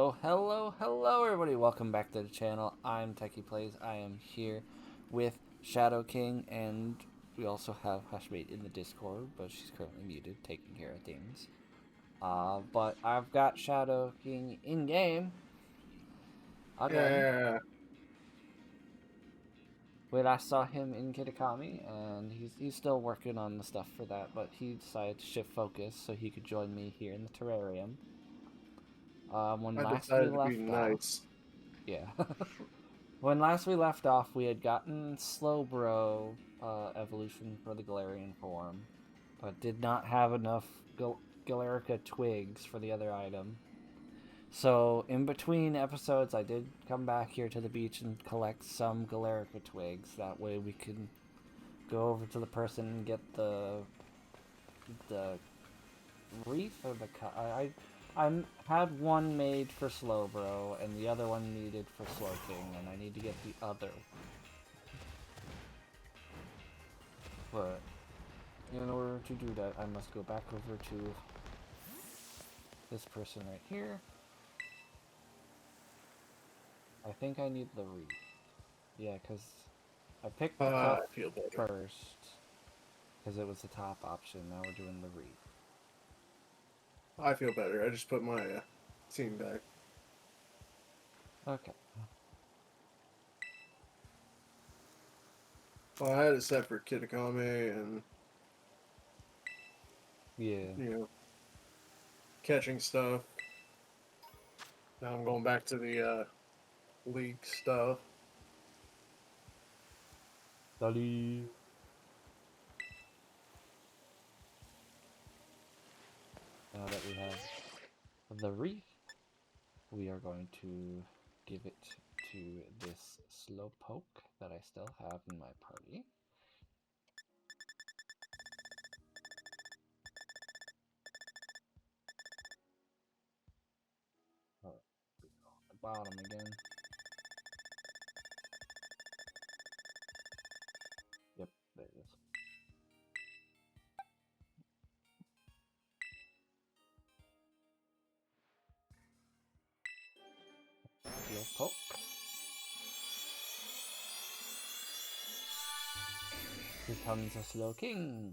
Oh, hello everybody, welcome back to the channel. I'm TechyPlayz. I am here with Shadow King, and we also have Hushmate in the Discord, but she's currently muted, taking care of things. But I've got Shadow King in-game, again. Yeah, We last saw him in Kitakami, and he's still working on the stuff for that, but he decided to shift focus so he could join me here in the terrarium. When I last we decided to be left off, nice. yeah. When last we left off, we had gotten Slowbro evolution for the Galarian form, but did not have enough Galarica twigs for the other item. So, in between episodes, I did come back here to the beach and collect some Galarica twigs. That way we can go over to the person and get the wreath or the cut. I had one made for Slowbro, and the other one needed for Slowking, and I need to get the other. But in order to do that, I must go back over to this person right here. I think I need the wreath. Yeah, because I picked the cuff I feel better. first, because it was the top option. Now we're doing the wreath. I feel better. I just put my team back. Okay. Well, I had it set for Kitakami and, Yeah. you know, catching stuff. Now I'm going back to the league stuff. Dolly. Now that we have the wreath, we are going to give it to this Slowpoke that I still have in my party. Oh, the bottom again. Yep, there it is. Slowpoke. Becomes a Slowking.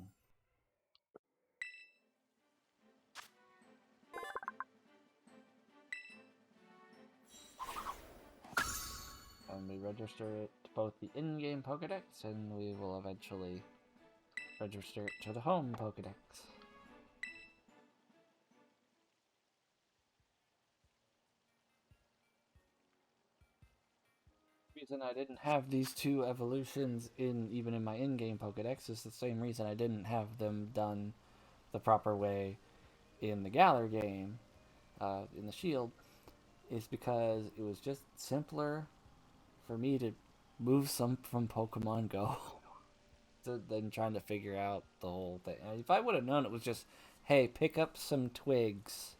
And we register it to both the in-game Pokédex, and we will eventually register it to the home Pokédex. The reason I didn't have these two evolutions even in my in-game Pokédex is the same reason I didn't have them done the proper way in the Galar game, in the Shield, is because it was just simpler for me to move some from Pokemon Go than trying to figure out the whole thing. If I would have known it was just, hey, pick up some twigs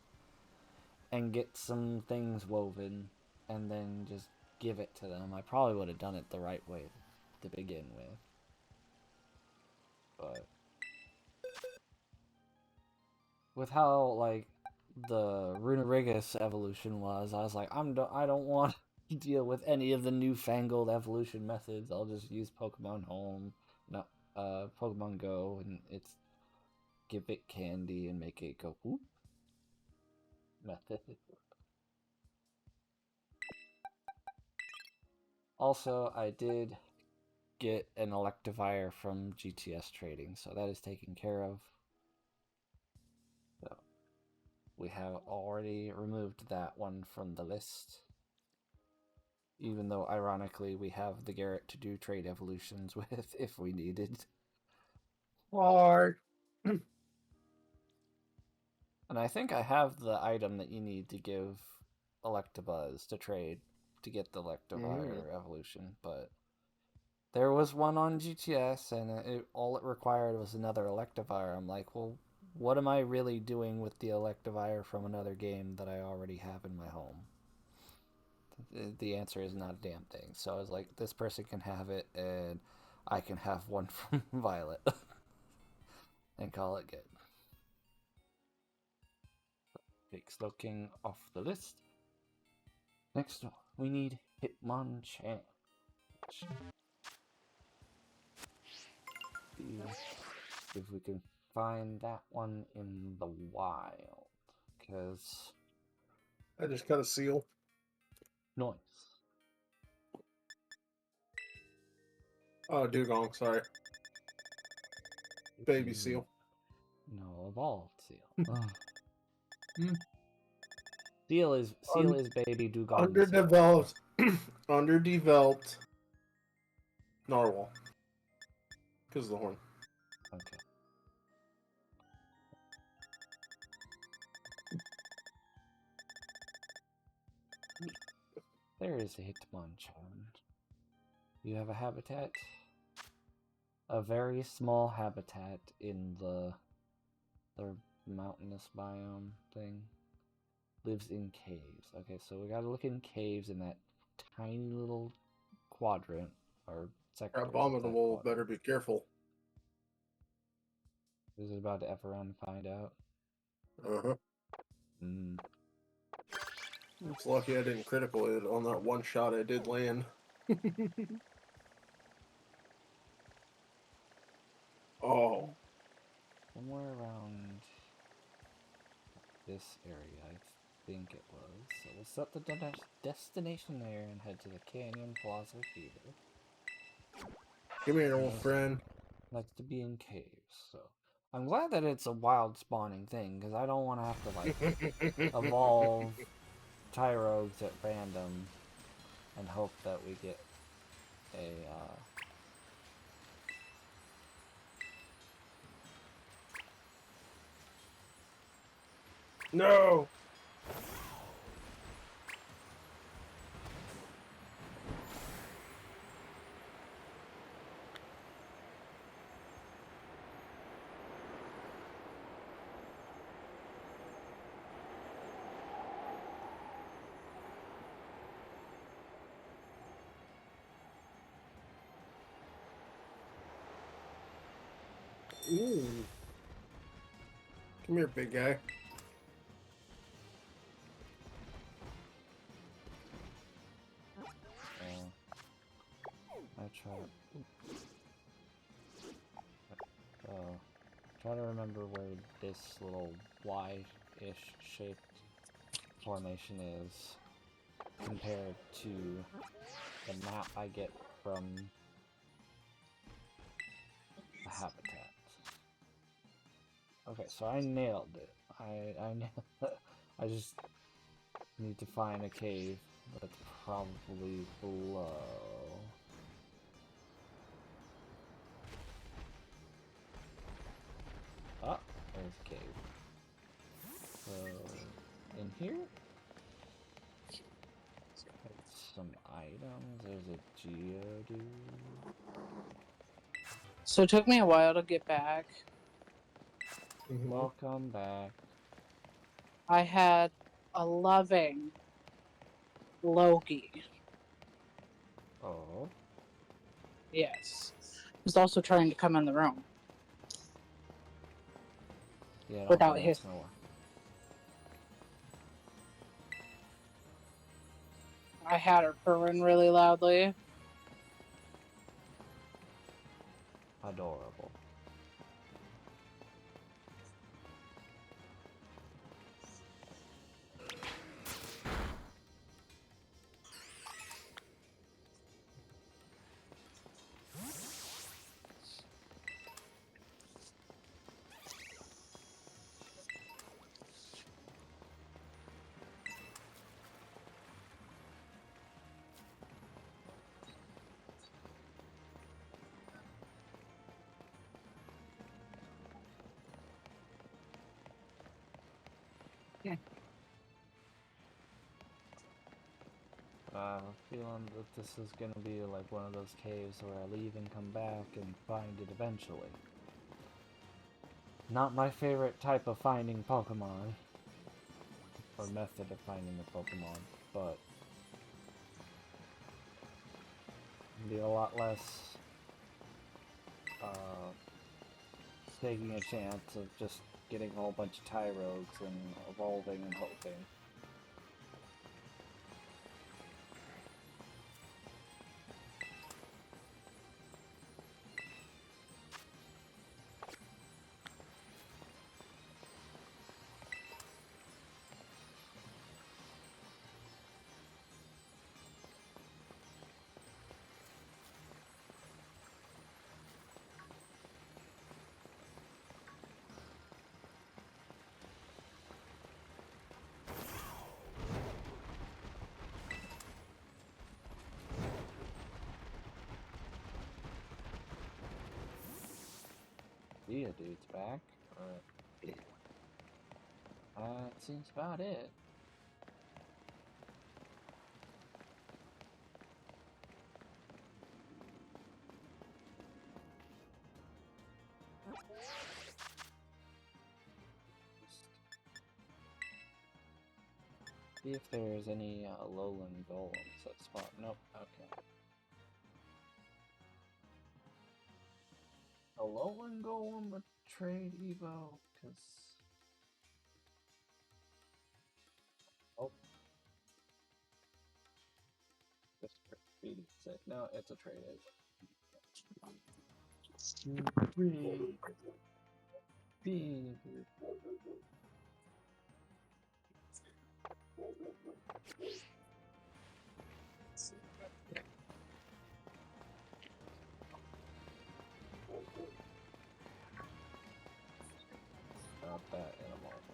and get some things woven and then just give it to them, I probably would have done it the right way to begin with. But with how like the Runerigus evolution was, I was like, I don't want to deal with any of the newfangled evolution methods. I'll just use Pokemon Home, not Pokemon Go, and it's give it candy and make it go whoop method. Also, I did get an Electivire from GTS Trading, so that is taken care of. So we have already removed that one from the list. Even though, ironically, we have the Garrett to do trade evolutions with if we needed. Hard. And I think I have the item that you need to give Electabuzz to trade to get the Electivire evolution, but there was one on GTS, and all it required was another Electivire. I'm like, well, what am I really doing with the Electivire from another game that I already have in my home? The answer is not a damn thing. So I was like, this person can have it, and I can have one from Violet, and call it good. Take Slowking off the list. Next, we need Hitmonchan. See if we can find that one in the wild. Because... I just got a seal. Noise. Oh, dugong, sorry. Baby seal. No, evolved seal. Hmm. Seal is baby dugong. Underdeveloped. Underdeveloped. Narwhal. Because of the horn. Okay. There is a Hitmonchan. You have a habitat? A very small habitat in the mountainous biome thing. Lives in caves. Okay, so we gotta look in caves in that tiny little quadrant, or sector. Abominable, better be careful. Is it about to F around and find out? Uh-huh. It's lucky I didn't critical it on that one shot I did land. Oh. Somewhere around this area, I think it was. So we'll set the destination there and head to the Canyon Plaza Theater. Come here, old friend. Likes to be in caves, so I'm glad that it's a wild spawning thing, because I don't want to have to like evolve Tyrogues at random and hope that we get a No! Ooh. Come here, big guy. I try to remember where this little Y-ish shaped formation is compared to the map I get from the habitat. Okay, so I nailed it. I just need to find a cave that's probably below. Ah, there's a cave. So, in here? Some items. There's a Geodude. So it took me a while to get back. Welcome back. I had a loving Loki. Oh. Yes. He's also trying to come in the room. Yeah, without his. I had her purring really loudly. Adorable. Yeah. I have a feeling that this is gonna be like one of those caves where I leave and come back and find it eventually. Not my favorite type of finding Pokemon. Or method of finding a Pokemon, but it'd be a lot less taking a chance of just getting a whole bunch of Tyrogues and evolving and hoping. Geodude's back, but that seems about it. See if there's any lowland golems that spawn. Nope. Okay. A lowland golem would trade Evo, because... Oh. Just feed it. No, it's a trade. Feed. About that in a moment.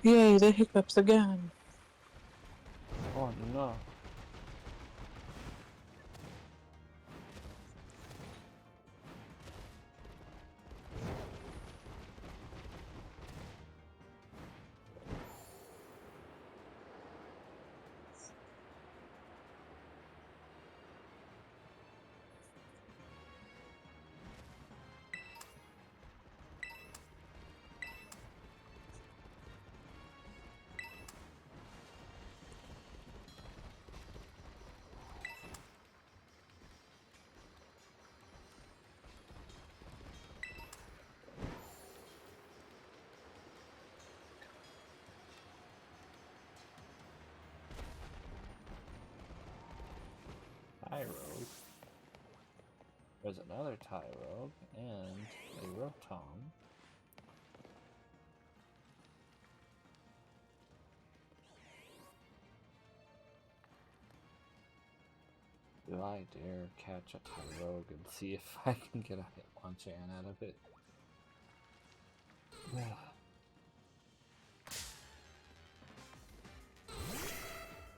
Yay, the hiccups again. Oh no. Tyrogue. There's another Tyrogue and a Rotom. Do I dare catch a Tyrogue and see if I can get a Hitmonchan out of it?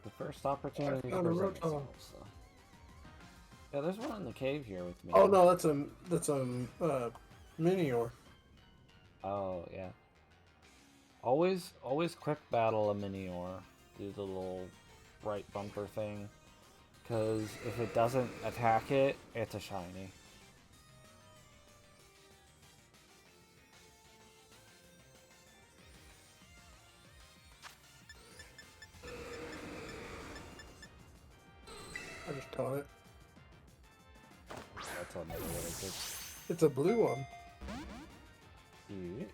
The first opportunity to found a present Rotom. itself, so. Yeah, there's one in the cave here with me. Oh no, that's a Minior. Oh yeah. Always quick battle a Minior. Do the little right bumper thing. Because if it doesn't attack it, it's a shiny. I just caught it. That's another really good. It's a blue one. Cute.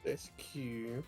It's cute.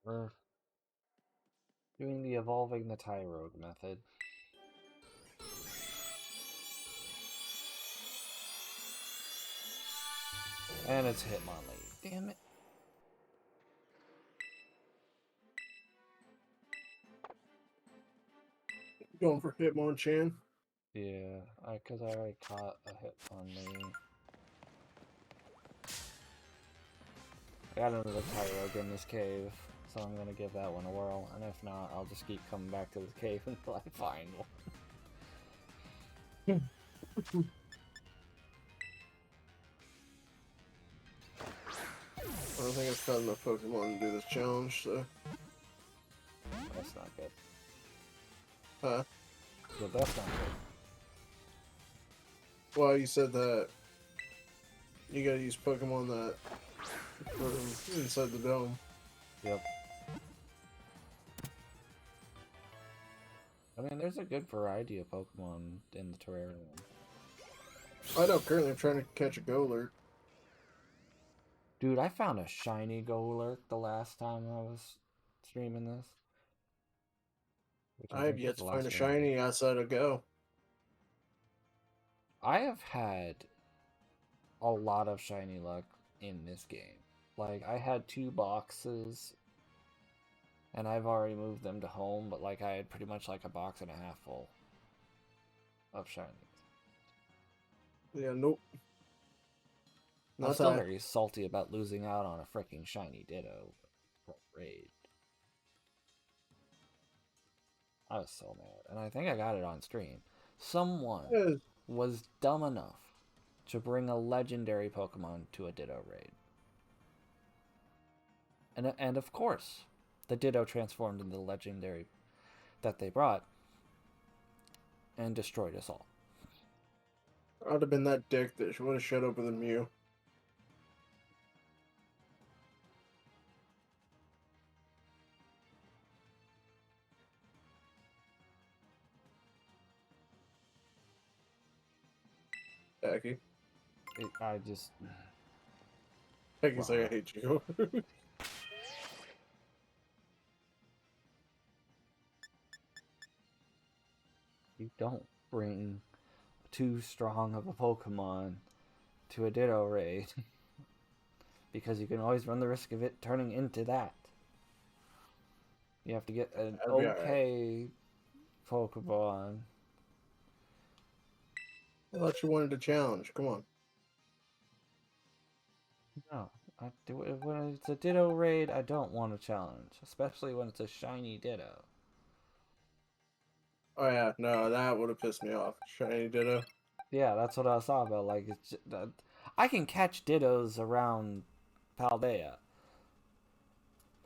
We're doing the evolving the Tyrogue method. And it's Hitmonlee. Damn it. Going for Hitmonchan. Yeah, because I already caught a Hitmonlee. I got another Tyrogue in this cave, so I'm gonna give that one a whirl, and if not, I'll just keep coming back to this cave until I find one. I don't think I've found enough Pokemon to do this challenge, so. That's not good. Huh? But that's not good. Well, you said that you gotta use Pokemon that from inside the dome. Yep. I mean, there's a good variety of Pokemon in the terrarium. I know, currently I'm trying to catch a Golurk. Dude, I found a shiny Golurk the last time I was streaming this. Which I have think yet was to the find a last one. shiny outside of Go. I have had a lot of shiny luck in this game. Like, I had 2 boxes, and I've already moved them to home, but like I had pretty much like a box and a half full of shinies. Yeah, nope. I'm Not still that. very salty about losing out on a freaking shiny Ditto raid. I was so mad, and I think I got it on stream. Someone Yeah, was dumb enough to bring a legendary Pokemon to a Ditto raid. And of course, the Ditto transformed into the legendary that they brought and destroyed us all. I'd have been that dick that would have shut up with a Mew. Tacky. I just... Tacky's like, I hate you. You don't bring too strong of a Pokemon to a Ditto raid. Because you can always run the risk of it turning into that. You have to get an That'll be okay Pokemon. I thought you wanted a challenge. Come on. No, when it's a Ditto raid, I don't want a challenge, especially when it's a shiny Ditto. Oh yeah, no, that would have pissed me off. Shiny Ditto. Yeah, that's what I was talking about. Like, it's just, I can catch Dittos around Paldea,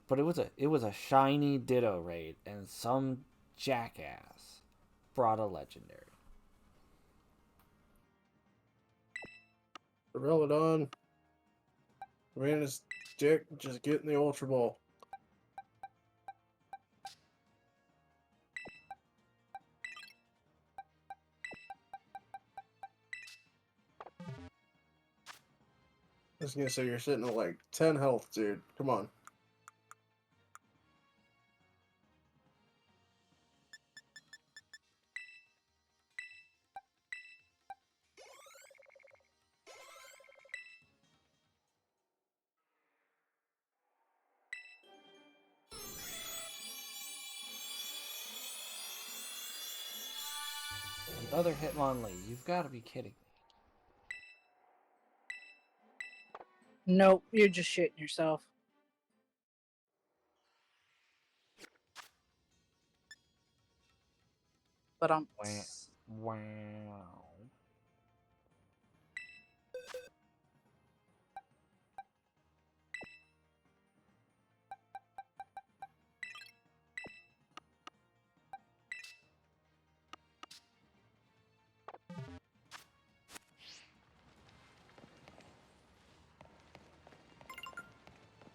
but it was a shiny Ditto raid, and some jackass brought a legendary. Relodon. Man, his dick just getting the Ultra Ball. I was gonna say you're sitting at like 10 health, dude. Come on. Another Hitmonlee. You've got to be kidding me. Nope, you're just shitting yourself. But Wow.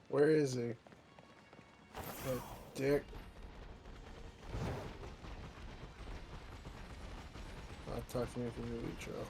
Where is he? That dick. Talk to me from your leech row.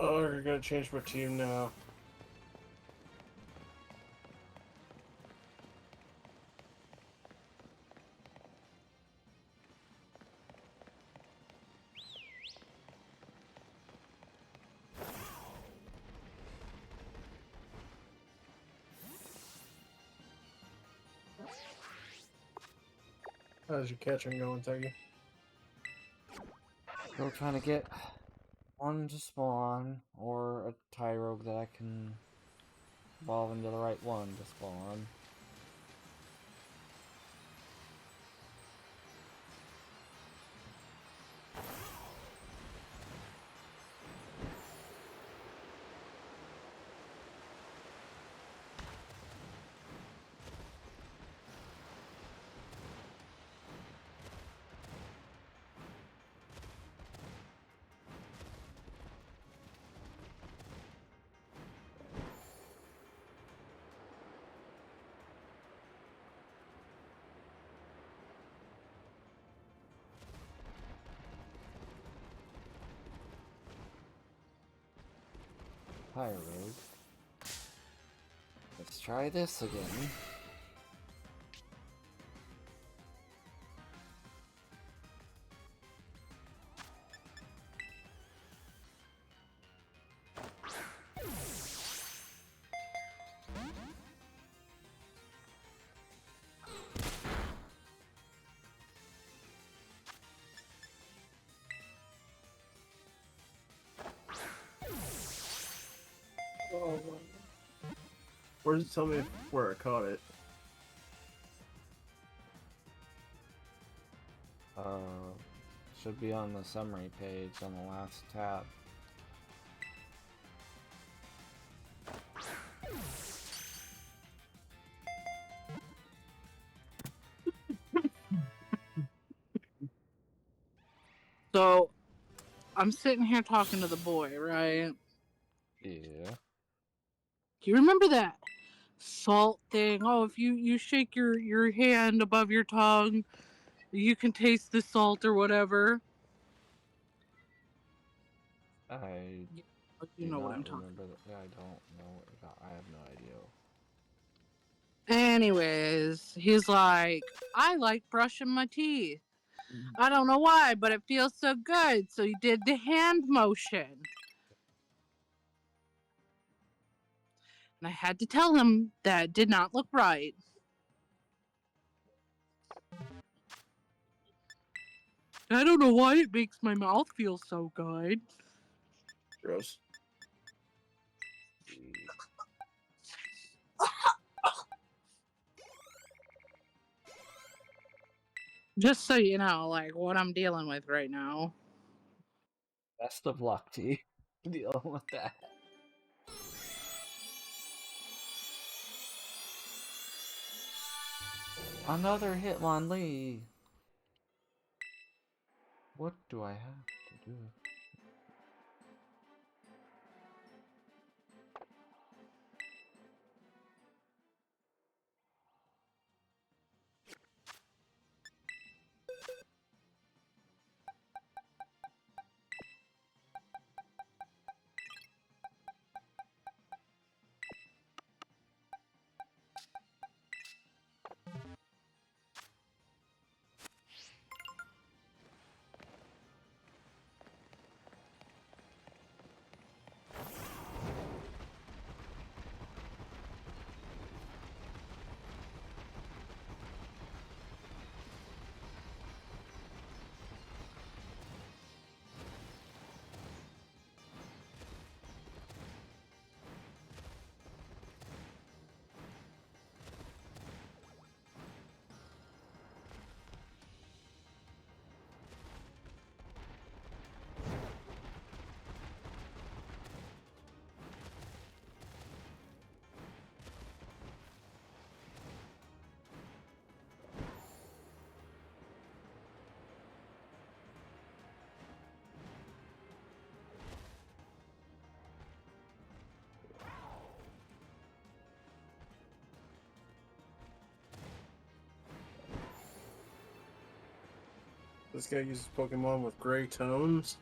Oh, I gotta change my team now. How's your catching going, Teggy? Still trying to get one to spawn, or a Tyrogue that I can evolve into the right one to spawn. Tyrogue. Let's try this again. Oh, where does it tell me where I caught it? Should be on the summary page on the last tab. So, I'm sitting here talking to the boy, right? Yeah. You remember that salt thing? Oh, if you shake your hand above your tongue, you can taste the salt or whatever. I You do know what I'm not talking remember that. I don't know what you're talking. I have no idea. Anyways, he's like, I like brushing my teeth. I don't know why, but it feels so good. So he did the hand motion. And I had to tell him that it did not look right. I don't know why it makes my mouth feel so good. Gross. Just so you know, like, what I'm dealing with right now. Best of luck to you dealing with that. Another Hitmonlee. What do I have to do? This guy uses Pokemon with gray tones.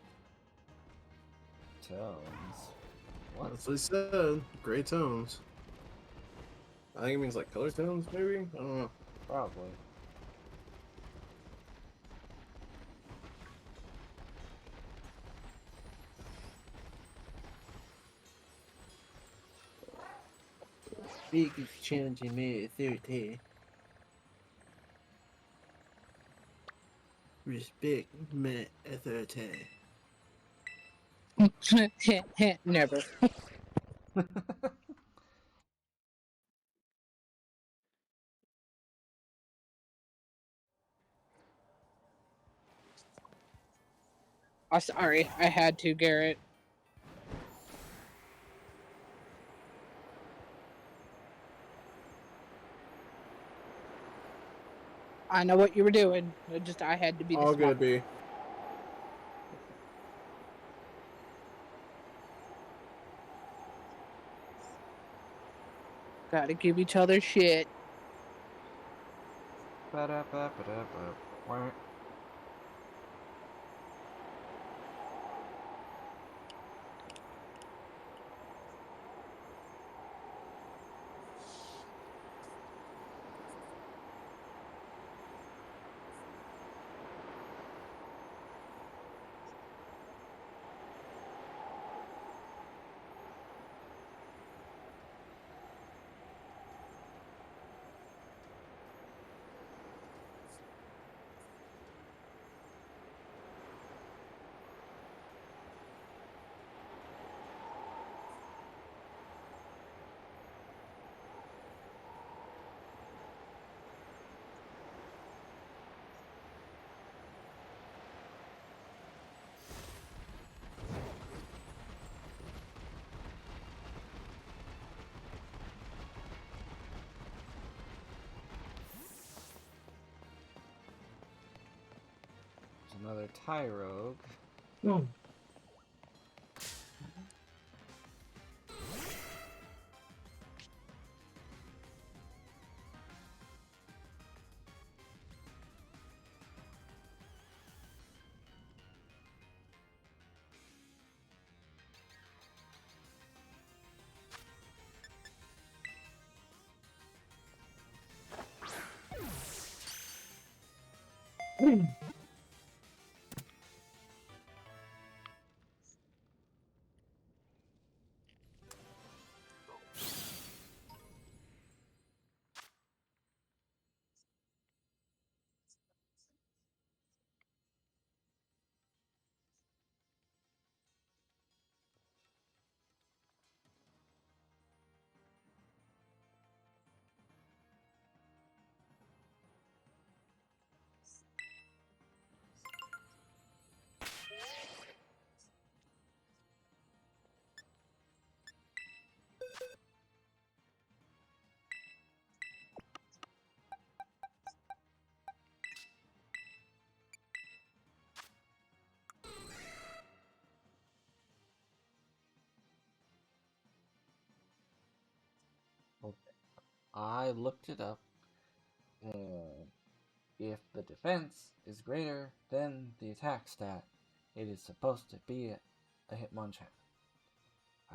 tones. What? That's what he said. Gray tones. I think it means like color tones, maybe? I don't know. Probably. Biggest change in me 30. Respect my authority. Never. I'm sorry, I had to, Garrett. I know what you were doing. I had to be the All smart. good, B. Gotta give each other shit. Ba-da-ba-ba-da-ba. There's another Tyrogue. I looked it up. If the defense is greater than the attack stat, it is supposed to be a Hitmonchan.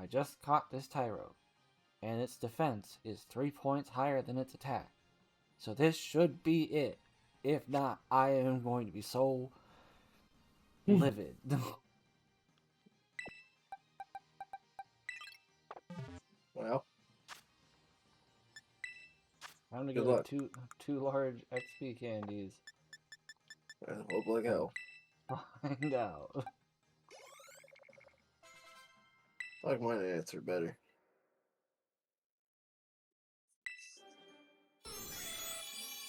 I just caught this Tyrogue, and its defense is 3 points higher than its attack. So this should be it. If not, I am going to be so livid. Well, Time to good get luck. two large XP candies. Hope like hell. Find out. I like mine answer better.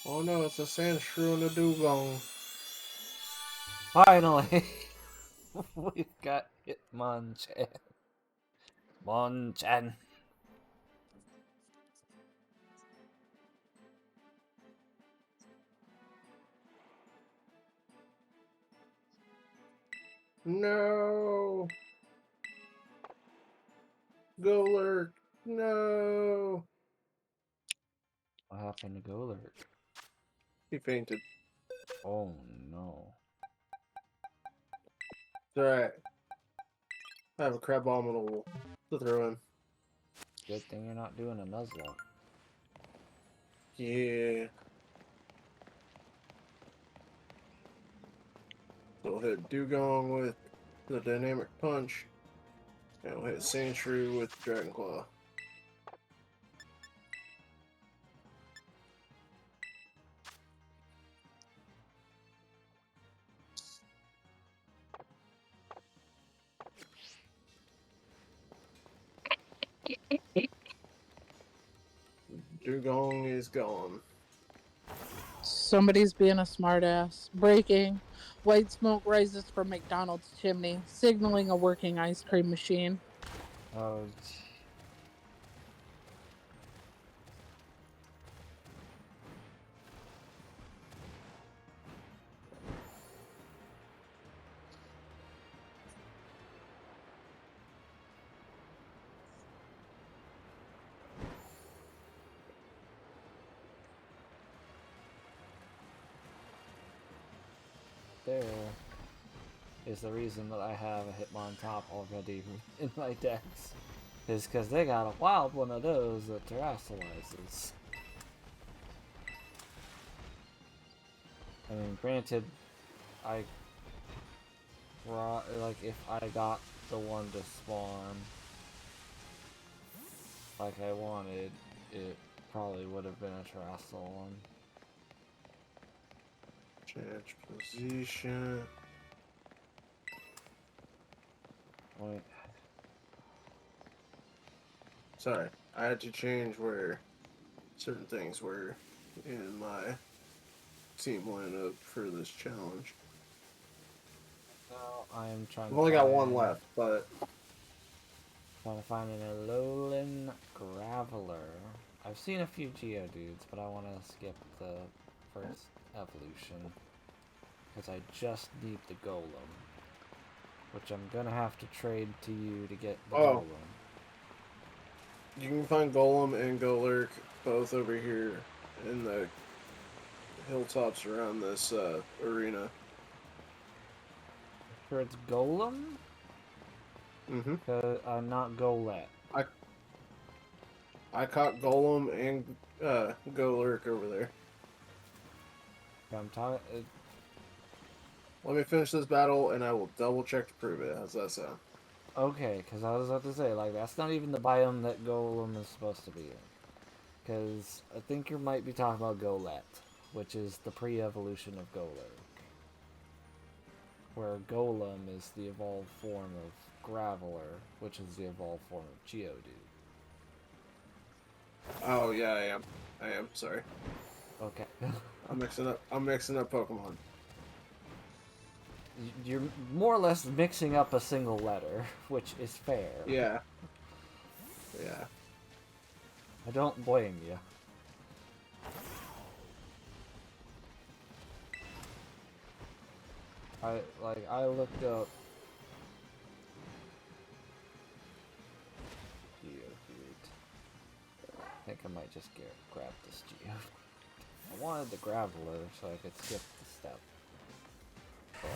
Oh no, it's a Sandshrew and a Dugong. Finally, we've got Hitmonchan. Monchan. No! Go lurk! No! What happened to Golurk? He fainted. Oh no. It's alright. I have a Crabominable to throw in. Good thing you're not doing a Nuzlocke. Yeah. So we'll hit Dugong with the Dynamic Punch, and we'll hit Sandshrew with Dragon Claw. Dugong is gone. Somebody's being a smartass. Breaking. White smoke rises from McDonald's chimney, signaling a working ice cream machine. Oh, there is the reason that I have a Hitmontop already in my decks. Is because they got a wild one of those that terrestrializes. I mean, granted, like if I got the one to spawn like I wanted, it probably would have been a terrestrial one. Change position. Wait. Sorry, I had to change where certain things were in my team lineup for this challenge. Now I am trying. I've only got one left, but trying to find an Alolan Graveler. I've seen a few Geodudes, but I want to skip the first evolution because I just need the Golem, which I'm gonna have to trade to you to get the Golem. You can find Golem and Golurk both over here in the hilltops around this arena. Sure, it's Golem? Mm-hmm. Not Golett. I caught Golem and Golurk over there. I'm talking. Let me finish this battle, and I will double check to prove it. How's that sound? Okay, because I was about to say, like, that's not even the biome that Golem is supposed to be in. Because I think you might be talking about Golett, which is the pre-evolution of Golurk. Where Golem is the evolved form of Graveler, which is the evolved form of Geodude. Oh yeah, I am. Sorry. Okay. I'm mixing up Pokemon. You're more or less mixing up a single letter, which is fair. Yeah. Yeah. I don't blame you. I looked up Geodude. I think I might just grab this Geodude. I wanted the Graveler so I could skip the step. But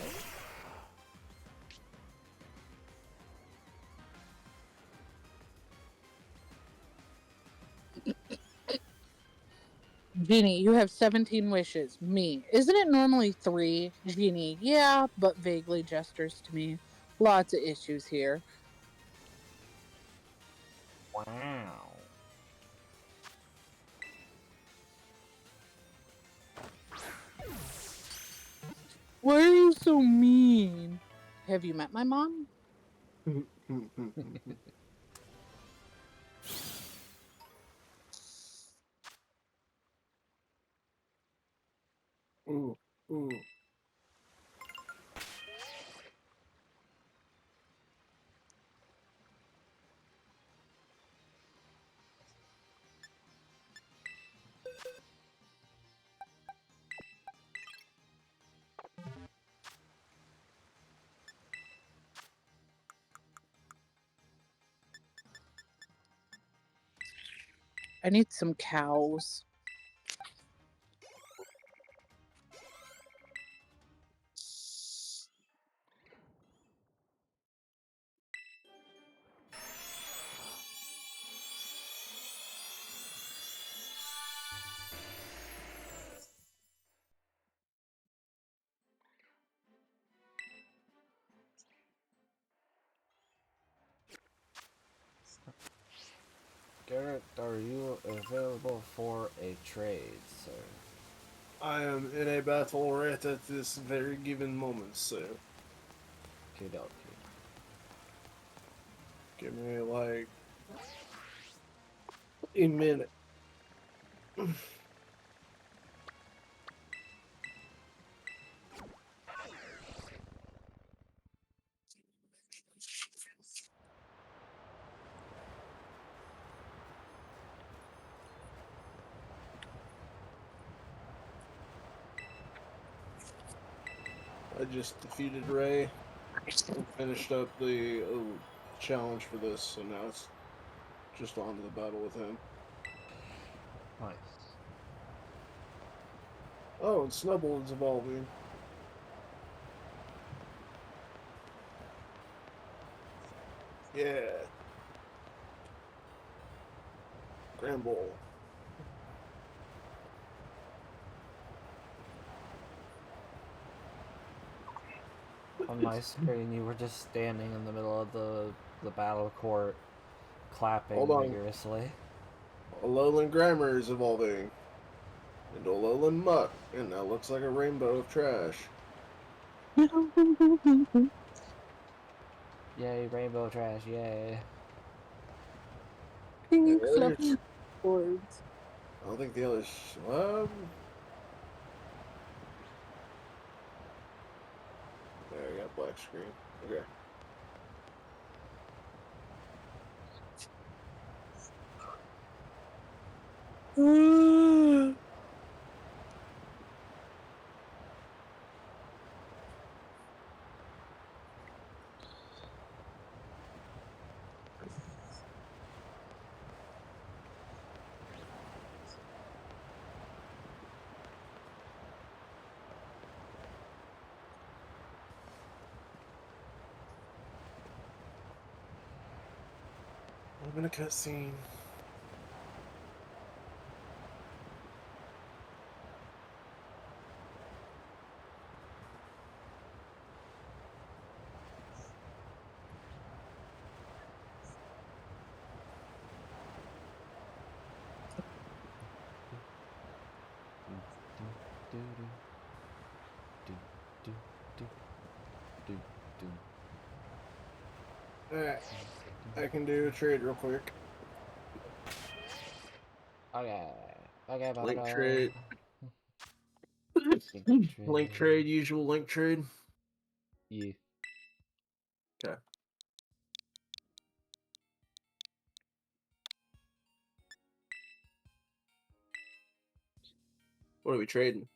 Genie, you have 17 wishes. Me. Isn't it normally 3? Genie, yeah, but vaguely gestures to me. Lots of issues here. wow. Why are you so mean? Have you met my mom? Ooh, ooh. I need some cows. Garrett, are you available for a trade, sir? I am in a battle right at this very given moment, so Okay, okay. give me like a minute. I just defeated Ray and finished up the challenge for this, so now it's just on to the battle with him. Nice. Oh, and Snubble is evolving. Yeah. Gramble. On my screen, you were just standing in the middle of the battle court, clapping Hold on. vigorously. Alolan Grammar is evolving. And Alolan Muck. And that looks like a rainbow of trash. Yay, rainbow trash, yay. Pink Yeah, fluffy boards. I don't think the others. There, I got black screen. Okay. I'm in a cutscene. Alright, I can do a trade real quick. Okay, okay, Link trade. Link trade, usual link trade. Yeah. Okay. What are we trading?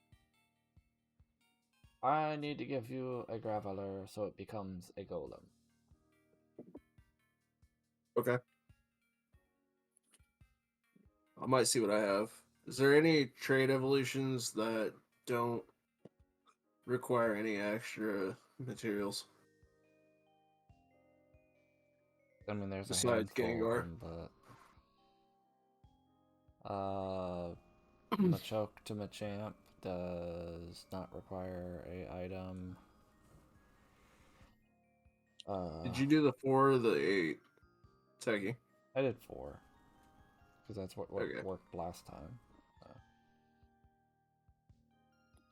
I need to give you a Graveler so it becomes a Golem. Okay. I might see what I have. Is there any trade evolutions that don't require any extra materials I mean, there's a besides handful of Gengar? them, but Machoke to Machamp does not require a item. Did you do the 4 or the 8, Techie? I did 4 because that's what Okay. worked last time.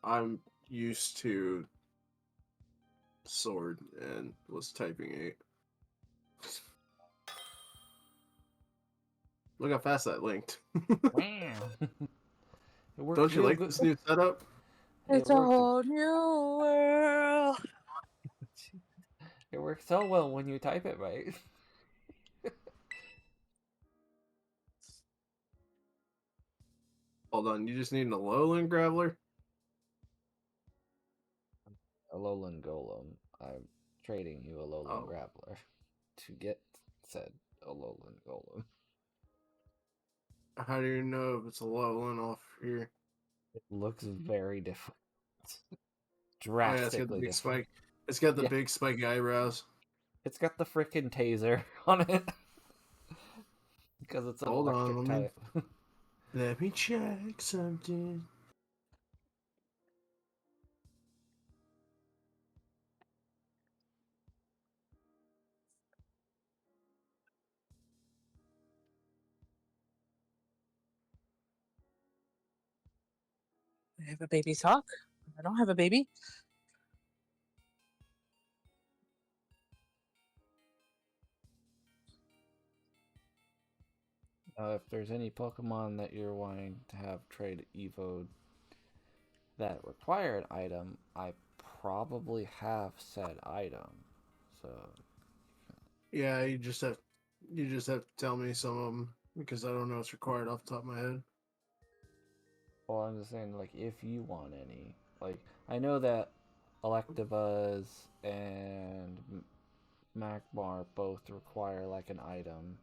I'm used to Sword and was typing 8. Look how fast that linked. Wow. It worked Don't you real like good. this new setup? It's a whole new world. It works so well when you type it right. Hold on, you just need an Alolan Graveler? Alolan Golem. I'm trading you Alolan Oh. Grappler to get said Alolan Golem. How do you know if it's Alolan off here? It looks very different. Oh yeah, it's got the Drastically big different. spike. It's got the big spiky eyebrows. It's got the frickin' taser on it. Because it's an Hold on, electric type. let me check something. I have a baby sock. I don't have a baby. If there's any Pokemon that you're wanting to have trade Evo that require an item, I probably have said item. So Yeah, you just have to tell me some of them because I don't know what's required off the top of my head. well, I'm just saying, like, if you want any, like, I know that Electabuzz and Magmar both require like an item.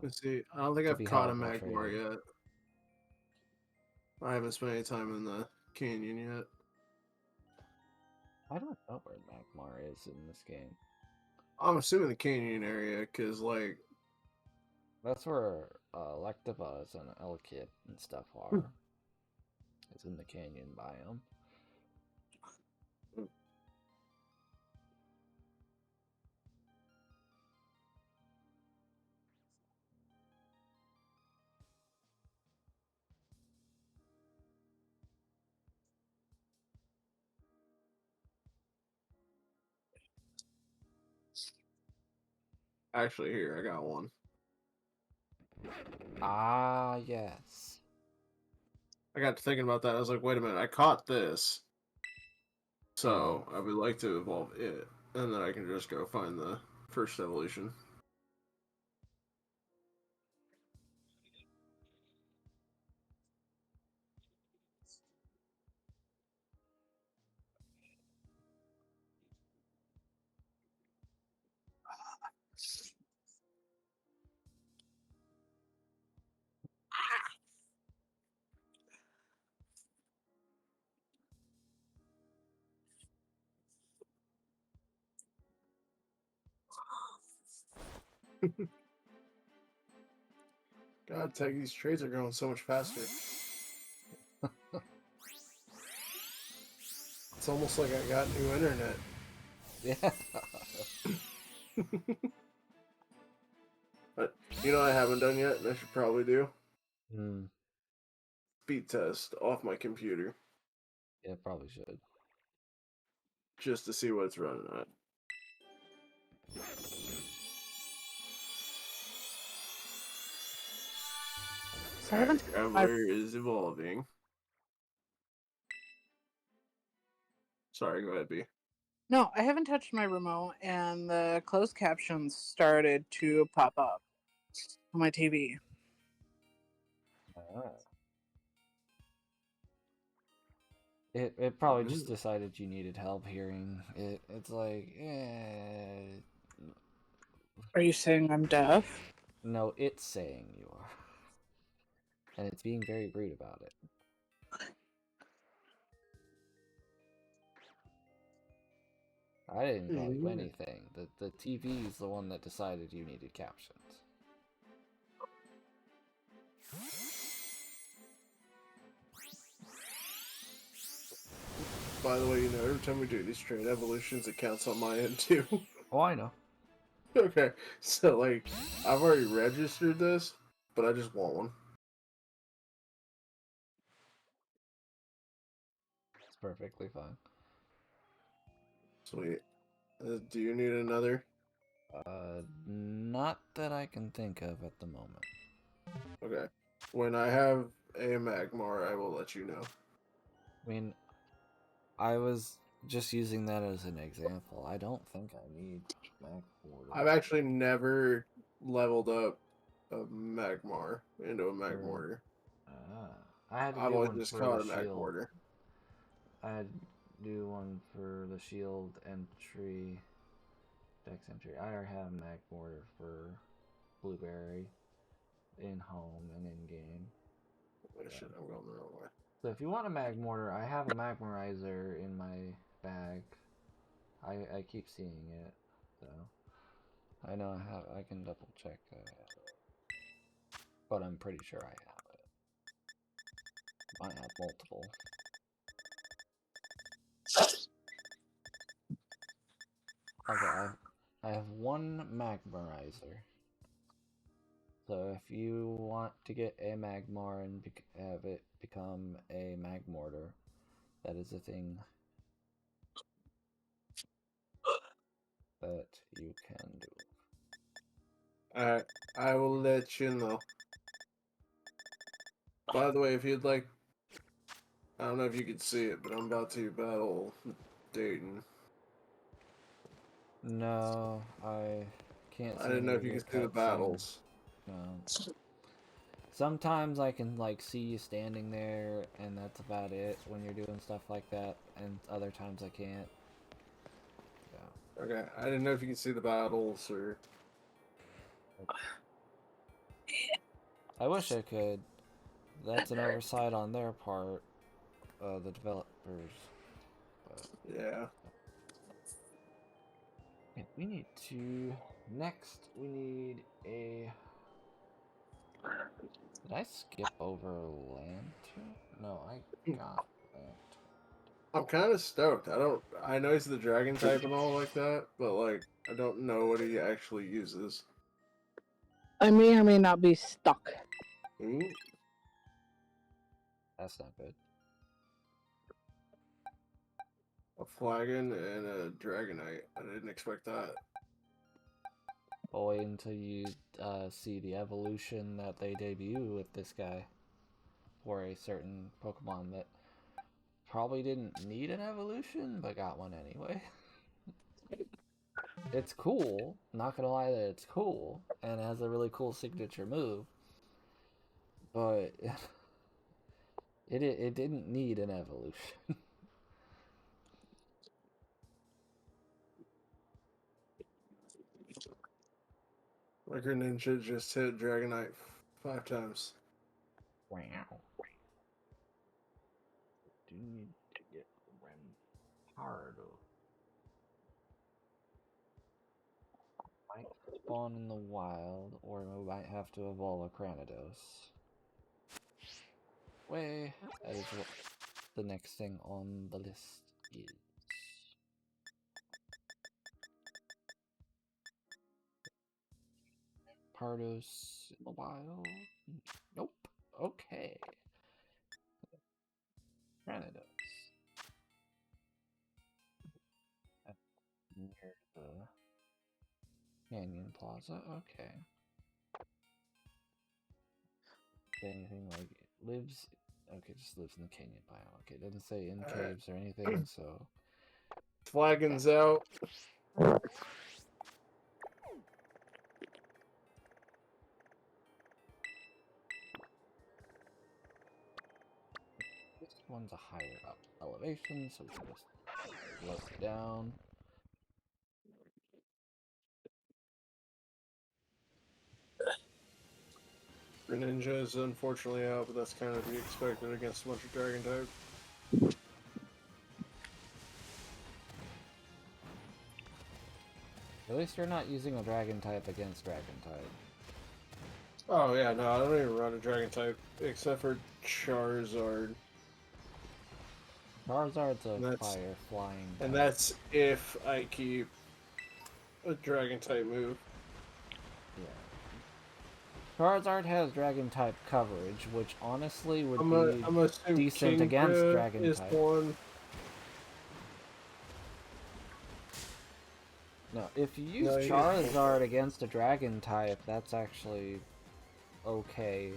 Let's see. I don't think To I've be caught a held or Magmar traded. yet. I haven't spent any time in the canyon yet. I don't know where Magmar is in this game. I'm assuming the canyon area because, like, That's where Electabuzz and Elekid and stuff are. It's in the canyon biome. actually, here I got one. Ah, yes. I got to thinking about that. I was like, wait a minute, I caught this, so I would like to evolve it, and then I can just go find the first evolution. God, Tech, these trades are going so much faster. It's almost like I got new internet. Yeah. But you know what I haven't done yet, and I should probably do? Hmm. Speed test off my computer. Yeah, probably should. Just to see what it's running at. So I haven't. Traveler is evolving. Sorry, go ahead, B. No, I haven't touched my remote, and the closed captions started to pop up on my TV. Ah. It probably just decided you needed help hearing it. It's like, Are you saying I'm deaf? no, it's saying you are. And it's being very rude about it. I didn't call you anything. The TV is the one that decided you needed captions. By the way, you know, every time we do these trade evolutions, it counts on my end too. Oh, I know. Okay, so like, I've already registered this, but I just want one. It's perfectly fine. Sweet. Do you need another? Not that I can think of at the moment. Okay. When I have a Magmar, I will let you know. I mean, I was just using that as an example. I don't think I need Magmar. I've actually never leveled up a Magmar into a Magmortar. I had to I've do always one just for the caught a shield. Magmortar. I had to do one for the shield entry, dex entry. I already have Magmortar for Blueberry in home and in game. Oh, shit, I'm going the wrong way. So if you want a Magmortar, I have a Magmarizer in my bag. I keep seeing it, so I know I can double check, but I'm pretty sure I have it. Might have multiple. Okay, I have one Magmarizer. So if you want to get a Magmar and have it become a Magmortar, that is a thing that you can do. Alright, I will let you know. By the way, if you'd like, I don't know if you can see it, but I'm about to battle Dayton. No, I can't I see didn't any know of if you your could see the cutscenes. battles. No. Sometimes I can like see you standing there, and that's about it when you're doing stuff like that. And other times I can't. Yeah. Okay, I didn't know if you could see the battles or. I wish I could. That's an oversight on their part, the developers. But Yeah. yeah, we need to. Next, we need a. Did I skip over Lantern? No, I got Lantern. I'm kind of stoked. I know he's the dragon type and all like that, but like, I don't know what he actually uses. I may or may not be stuck. Ooh. That's not good. A flagon and a dragonite. I didn't expect that. But wait until you see the evolution that they debut with this guy. For a certain Pokemon that probably didn't need an evolution, but got one anyway. It's cool, not gonna lie that it's cool, and it has a really cool signature move. But it didn't need an evolution. Like your ninja just hit dragonite 5 times. Wow. Do need to get Rampardo. Might spawn in the wild, or we might have to evolve a Cranidos. Way, that is what the next thing on the list is. Pardos in the wild? Nope. Okay. Granados. That's near the Canyon Plaza. Okay. Anything like it lives. Okay, just lives in the canyon biome. Okay, it doesn't say in caves or anything, so. Flagons out. This one's a higher up elevation, so we can just slow it down. Greninja is unfortunately out, but that's kind of to be expected against a bunch of dragon type. At least you're not using a dragon type against dragon type. Oh yeah, no, I don't even run a dragon type except for Charizard. Charizard's a That's- fire flying type. And that's if I keep a dragon type move. Yeah. Charizard has dragon type coverage, which honestly would I'm be assuming decent King against Crit dragon is type. one. No, if you use No, you- Charizard against a dragon type, that's actually okay.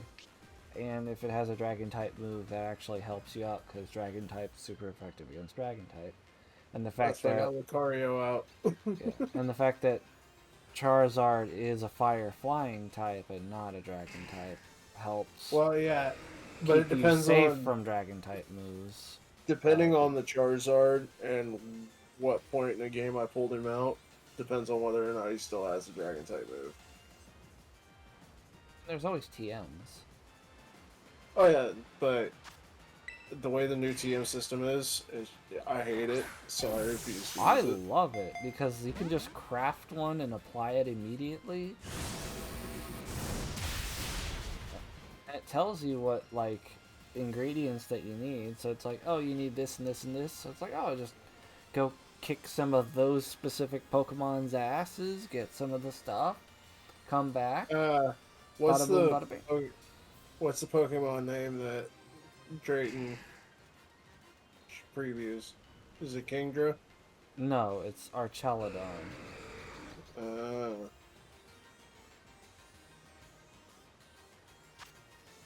And if it has a dragon type move, that actually helps you out because dragon type's super effective against dragon type. And the fact That's why I that got Lucario out. yeah, and the fact that Charizard is a fire flying type and not a dragon type helps. Well, yeah, but it keep depends you safe on from dragon type moves. depending on the Charizard and what point in the game I pulled him out. Depends on whether or not he still has the dragon type move. There's always TMs. Oh yeah, but the way the new TM system is I hate it, so I refuse to I use it. love it because you can just craft one and apply it immediately. And it tells you what like ingredients that you need. So it's like, oh, you need this and this and this. So it's like, oh, just go kick some of those specific Pokemon's asses, get some of the stuff, come back. What's Bada boom, the bada bing. what's the Pokemon name that Drayton previews? Is it Kingdra? No, it's Archelodon. Uh,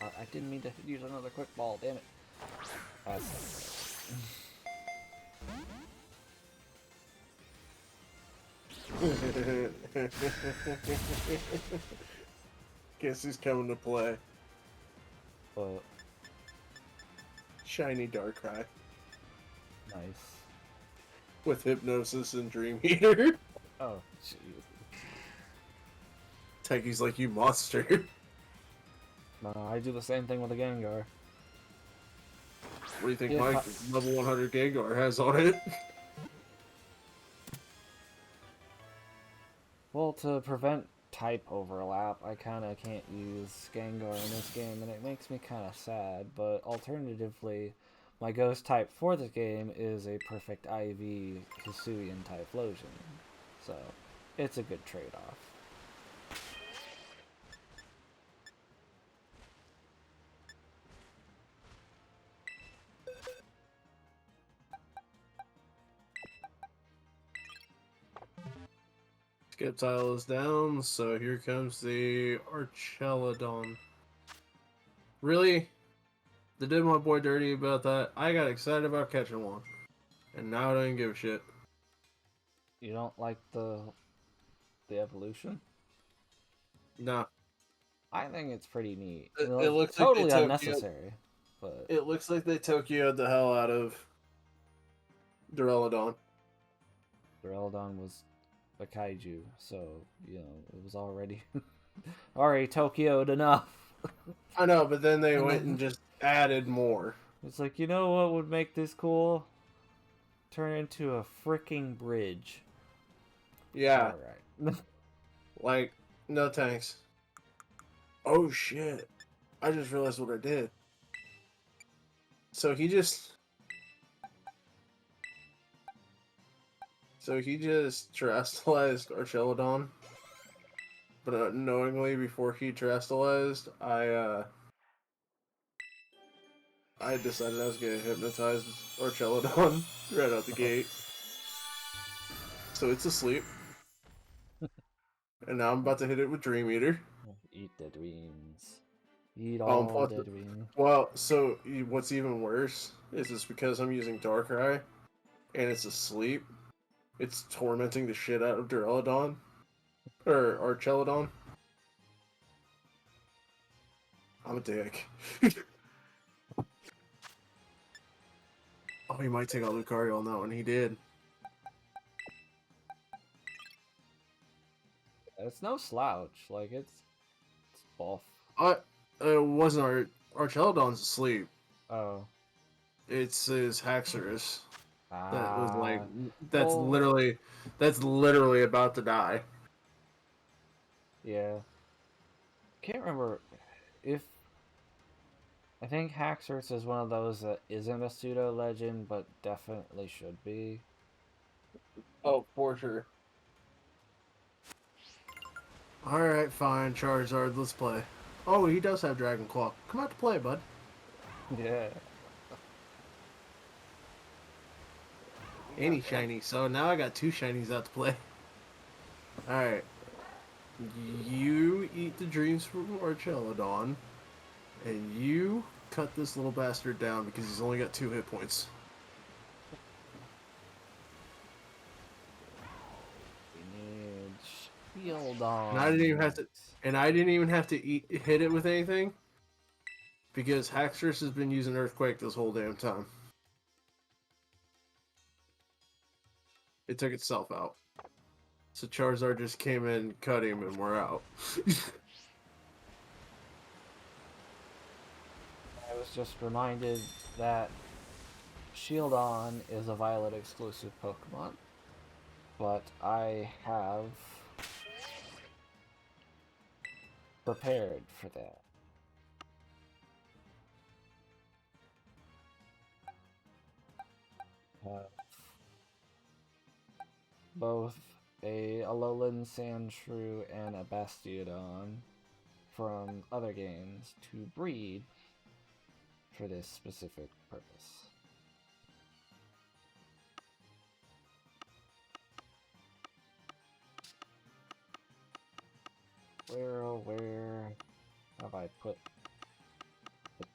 I didn't mean to use another quick ball, damn it. That's Guess who's coming to play? but Shiny Darkrai nice. with Hypnosis and Dream Eater. Oh, jeez. Techie's like, you monster. No, I do the same thing with a Gengar. What do you think Yeah, my level 100 Gengar has on it? Well, to prevent type overlap, I kind of can't use Gengar in this game, and it makes me kind of sad, but alternatively, my ghost type for this game is a perfect IV Hisuian Typhlosion, so it's a good trade-off. Skip tile is down, so here comes the Archelodon. Really? They did my boy dirty about that. I got excited about catching one. And now I don't even give a shit. You don't like the evolution? Nah. I think it's pretty neat. It It's looks totally like they unnecessary, but It looks like they Tokyo'd the hell out of Duraludon. Duraludon was a kaiju, so, you know, it was already Tokyo'd enough. I know, but then they And went then- and just added more. It's like, you know what would make this cool? Turn it into a freaking bridge. Yeah. Alright. Like, no thanks. Oh shit. I just realized what I did. So he just terrestrialized Archelodon. But unknowingly, before he terrestrialized, I decided I was gonna hypnotize Archelodon right out the gate. So it's asleep. And now I'm about to hit it with Dream Eater. Eat the dreams. Eat all the dreams. Well, so what's even worse is it's because I'm using Darkrai, and it's asleep. It's tormenting the shit out of Duraludon. Or Archelodon. I'm a dick. Oh, he might take out Lucario on that one. He did. It's no slouch. Like, it's buff. It wasn't Archelodon's asleep. Oh. It's his Haxorus. That was like well, that's literally about to die. Yeah. Can't remember if... I think Haxorus is one of those that isn't a pseudo-legend, but definitely should be. Oh, for sure. Alright, fine, Charizard, let's play. Oh, he does have Dragon Claw. Come out to play, bud. Yeah. Any shiny, so now I got two shinies out to play. Alright. You eat the dreams from Archelodon, and you cut this little bastard down because he's only got 2 hit points. We need shield on. And I didn't even have to hit it with anything because Haxorus has been using Earthquake this whole damn time. It took itself out. So Charizard just came in, cut him, and we're out. I was just reminded that Shieldon is a Violet exclusive Pokemon, but I have prepared for that. Both a Alolan Sandshrew and a Bastiodon from other games to breed for this specific purpose. Where have I put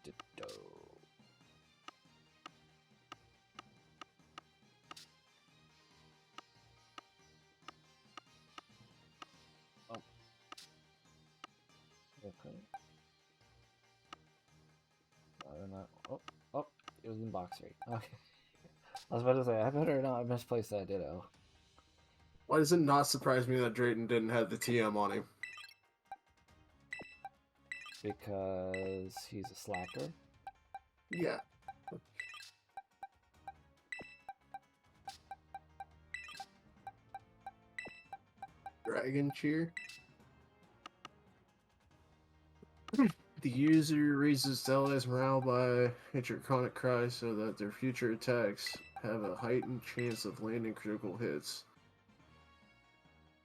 the dough? Oh. Okay. Oh, it was in box 3. Okay. I was about to say, I better not misplace that ditto. Why does it not surprise me that Drayton didn't have the TM on him? Because he's a slacker. Yeah. Dragon Cheer. The user raises the allies' morale by a draconic cry so that their future attacks have a heightened chance of landing critical hits.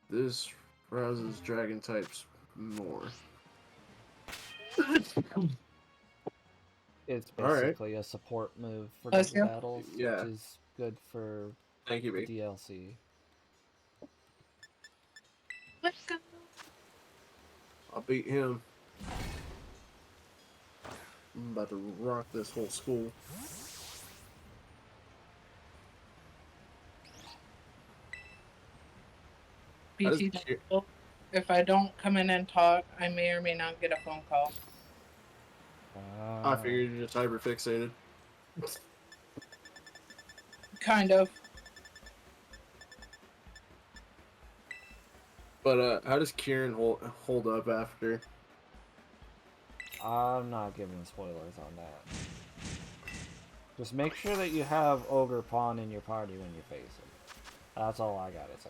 This rouses dragon types more. It's Alright. basically a support move for Bless double you. battles, Yeah. which is good for Thank you, the B. DLC. Let's go. I'll beat him. I'm about to rock this whole school. How does BT, Cheer- if I don't come in and talk, I may or may not get a phone call. I figured you're just hyper fixated. Kind of. But how does Kieran hold up after? I'm not giving spoilers on that. Just make sure that you have Ogre Pawn in your party when you face him. That's all I gotta say.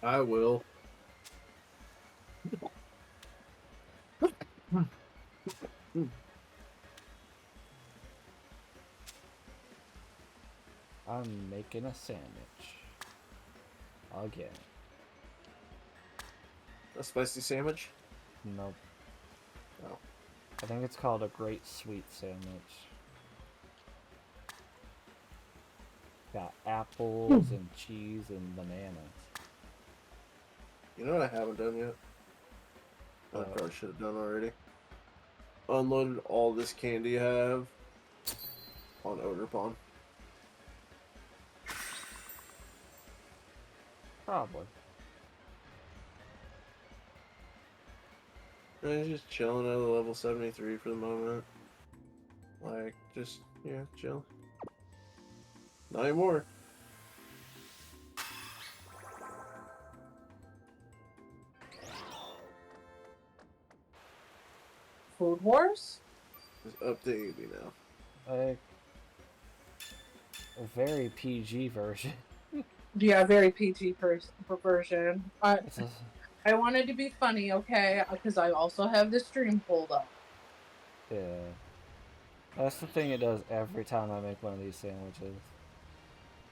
I will. I'm making a sandwich. Again. A spicy sandwich? Nope. Oh. I think it's called a great sweet sandwich. Got apples and cheese and bananas. You know what I haven't done yet? I probably should have done already. Unloaded all this candy I have on Ogre Pawn. Probably. And he's just chilling at a level 73 for the moment. Like, just, yeah, chill. Not anymore. Food Wars? It's up to AB now. A very PG version. Yeah, very PG version. It's a, I wanted to be funny, okay? Because I also have the stream pulled up. yeah. That's the thing it does every time I make one of these sandwiches.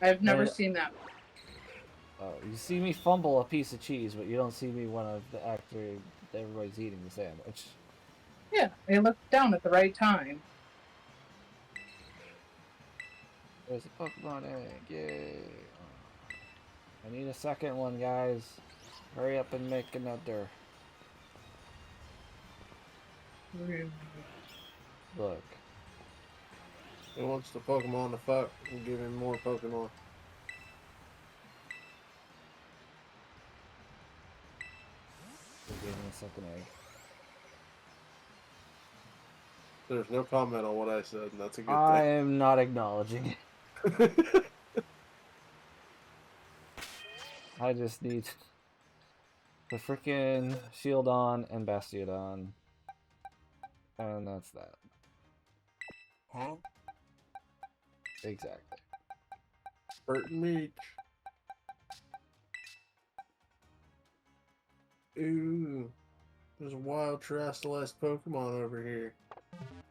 I've never And- seen that. Oh, you see me fumble a piece of cheese, but you don't see me when everybody's eating the sandwich. Yeah, I looked down at the right time. There's a Pokemon egg, yay! I need a second one, guys. Hurry up and make another. Look. He wants the Pokemon to fuck and give him more Pokemon. They gave me a second egg. There's no comment on what I said, and that's a good I thing. am not acknowledging it. I just need the freaking Shieldon and Bastiodon. And that's that. Huh? Exactly. Burton Meach. Ooh. There's a wild Terrestrialized Pokemon over here.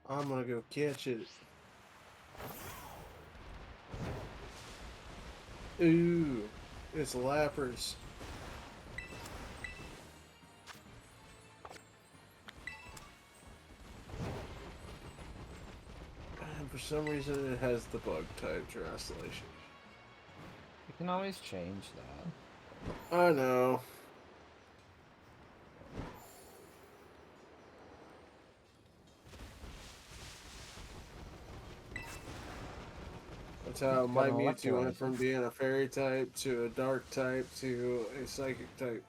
I'm gonna go catch it. Ooh. It's Lapras. for some reason it has the bug type translation. You can always change that. I know. That's how It's my got an Mewtwo went Electrolyzer. from being a fairy type to a dark type to a psychic type.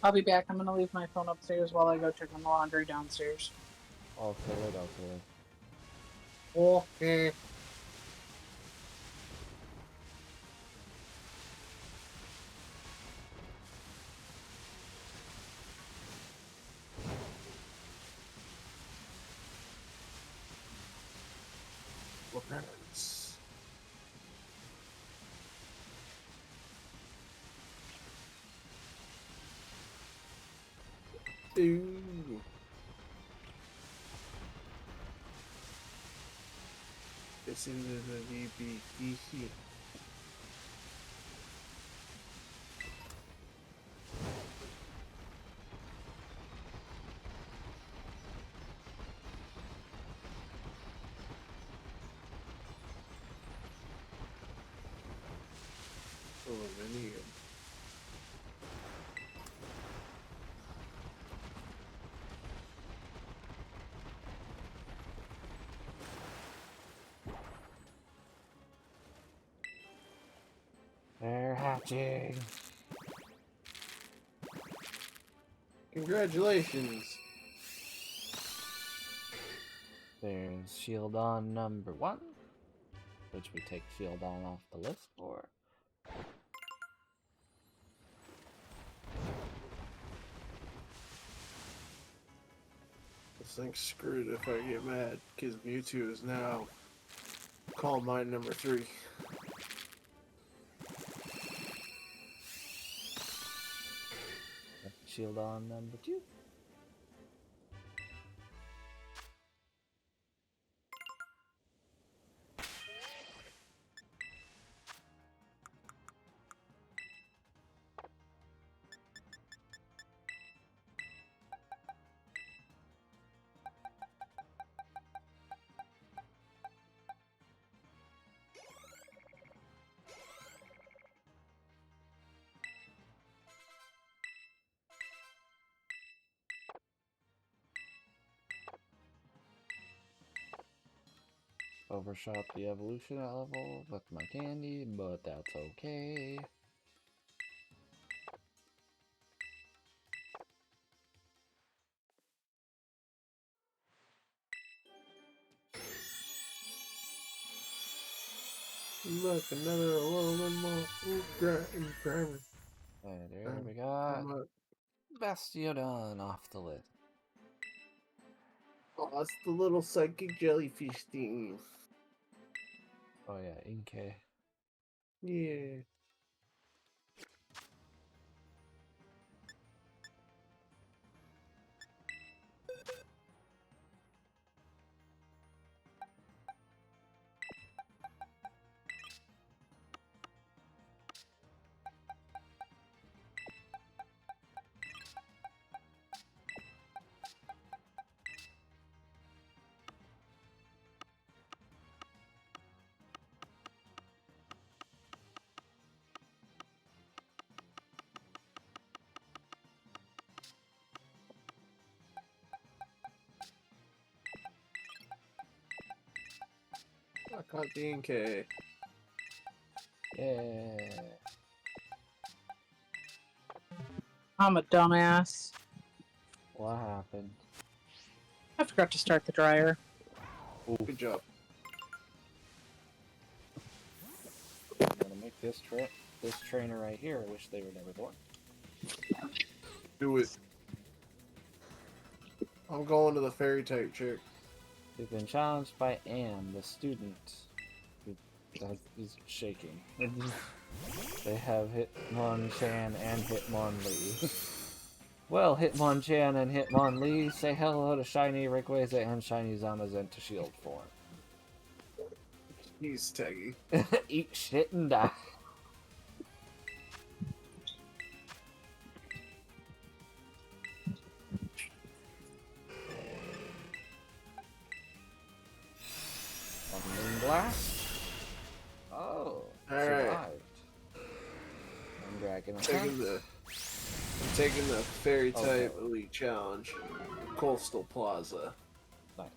I'll be back. I'm gonna leave my phone upstairs while I go check on the laundry downstairs. I'll fill it, I'll fill it. Okay. What happens? Ooh. This is a DBDC. Aluminium. They're hatching. Congratulations. There's Shieldon number 1, which we take Shieldon off the list for. This thing's screwed if I get mad, because Mewtwo is now Calm Mind number 3. Shieldon number 2. Overshot the evolution level with my candy, but that's okay. Look, another aluminum moth. There We got I'm up. Bastiodon off the list. Oh, it's the little psychic jellyfish thing. Oh yeah, Inkay. Yeah. I caught the NK. Yeah. I'm a dumbass. What happened? I forgot to start the dryer. Good job. I'm gonna make this trainer right here. I wish they were never born. Do it. I'm going to the fairy type chick. We've been challenged by Anne, the student, who is shaking. They have Hitmonchan and Hitmonlee. Well, Hitmonchan and Hitmonlee, say hello to Shiny Rayquaza and Shiny Zamazenta to shield form. He's Teggy. Eat shit and die. Blast. Oh, Alright. survived. I'm dragging a I'm taking the Fairy type Okay. Elite Challenge. Coastal Plaza. Nice.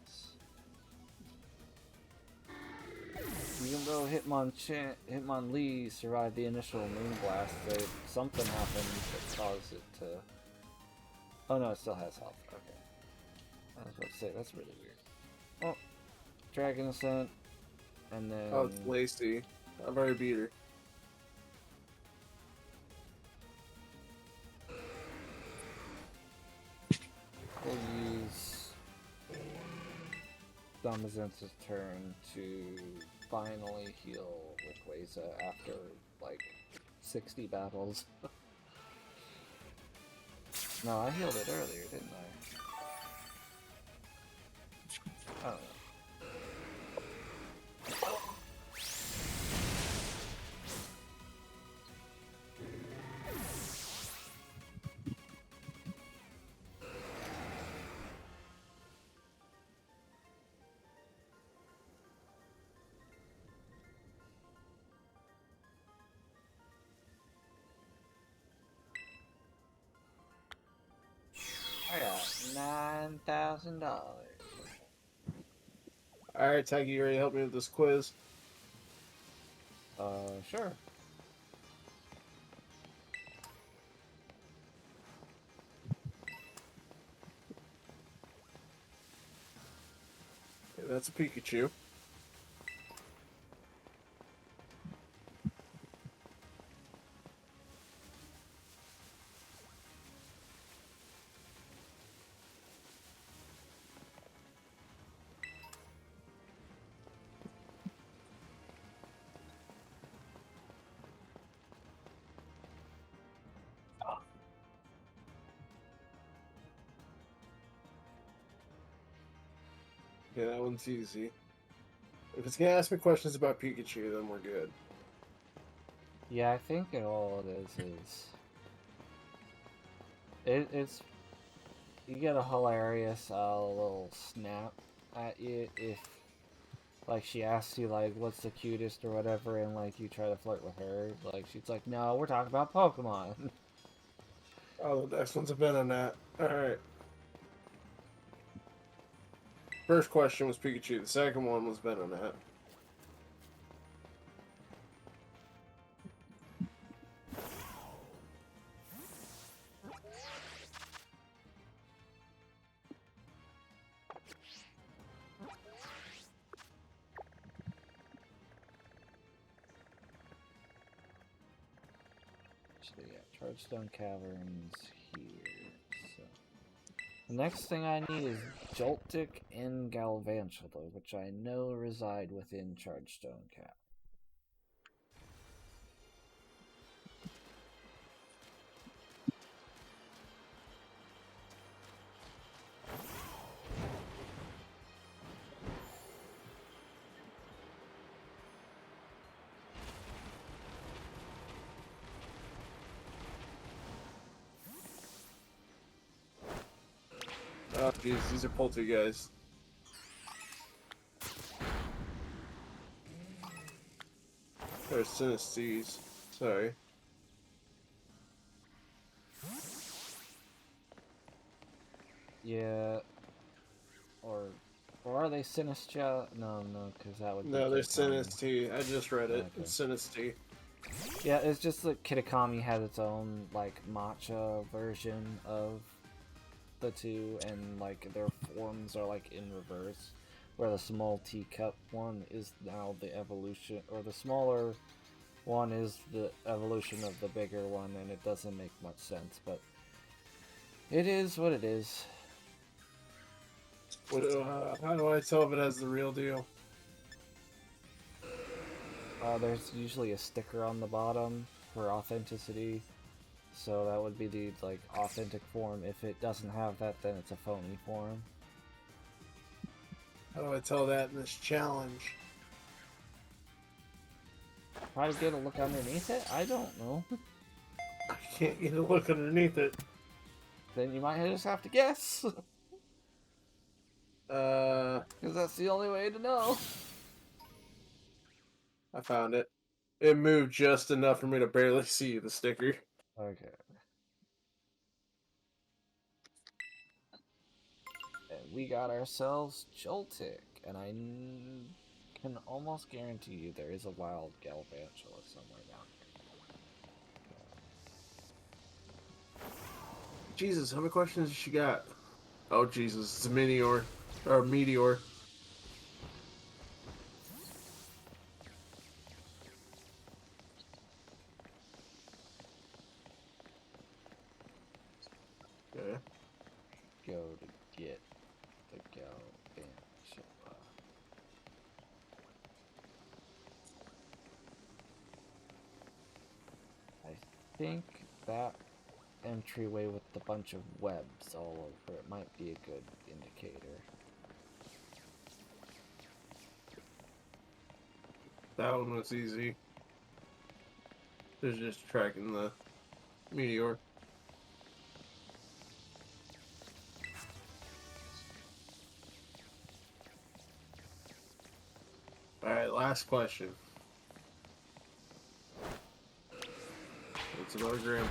Even though Hitmonlee survived the initial Moon Blast, something happened that caused it to... Oh no, it still has health. Okay. I was about to say, that's really weird. Oh, Dragon Ascent, and then... Oh, it's Lacey. I've already beat her. We'll use Damazen's turn to finally heal Rayquaza after, like, 60 battles. No, I healed it earlier, didn't I? I don't know. I got $9,000. Alright, Taggy, you ready to help me with this quiz? Sure. Okay, that's a Pikachu. Okay, that one's easy. If it's gonna ask me questions about Pikachu, then we're good. Yeah, I think all it is it's you get a hilarious little snap at you if like she asks you like what's the cutest or whatever, and like you try to flirt with her, like she's like, no, we're talking about Pokemon. Oh, the next one's a Venonat. Alright. First question was Pikachu, the second one was Venonat. So yeah, Chargestone Caverns here. So the next thing I need is Joltik and Galvantula, which I know reside within Chargestone Cavern. Oh, jeez, these are Poltergeist. Or Sinistes. Sorry. Yeah, or are they Sinistia? No, because that would be No, they're Kitakami. Sinistee. I just read it. Okay. It's Sinistee. Yeah, it's just that Kitakami has its own like matcha version of the two, and like their forms are like in reverse, where the small teacup one is now the evolution, or the smaller one is the evolution of the bigger one, and it doesn't make much sense, but it is what it is. What, how do I tell if it has the real deal? There's usually a sticker on the bottom for authenticity, so that would be the like authentic form. If it doesn't have that, then it's a phony form. How do I tell that in this challenge? Try to get a look underneath it? I don't know. I can't get a look underneath it. Then you might just have to guess. Because that's the only way to know. I found it. It moved just enough for me to barely see the sticker. Okay. And we got ourselves Joltik, and can almost guarantee you there is a wild Galvantula somewhere down Jesus, how many questions has she got? Oh, Jesus, it's a Meteor. Or Meteor. Okay. here. Go to get the Galvantula. I think that entryway with the bunch of webs all over it might be a good indicator. That one was easy. There's just tracking the Meteor. Alright, last question. It's another Gramble.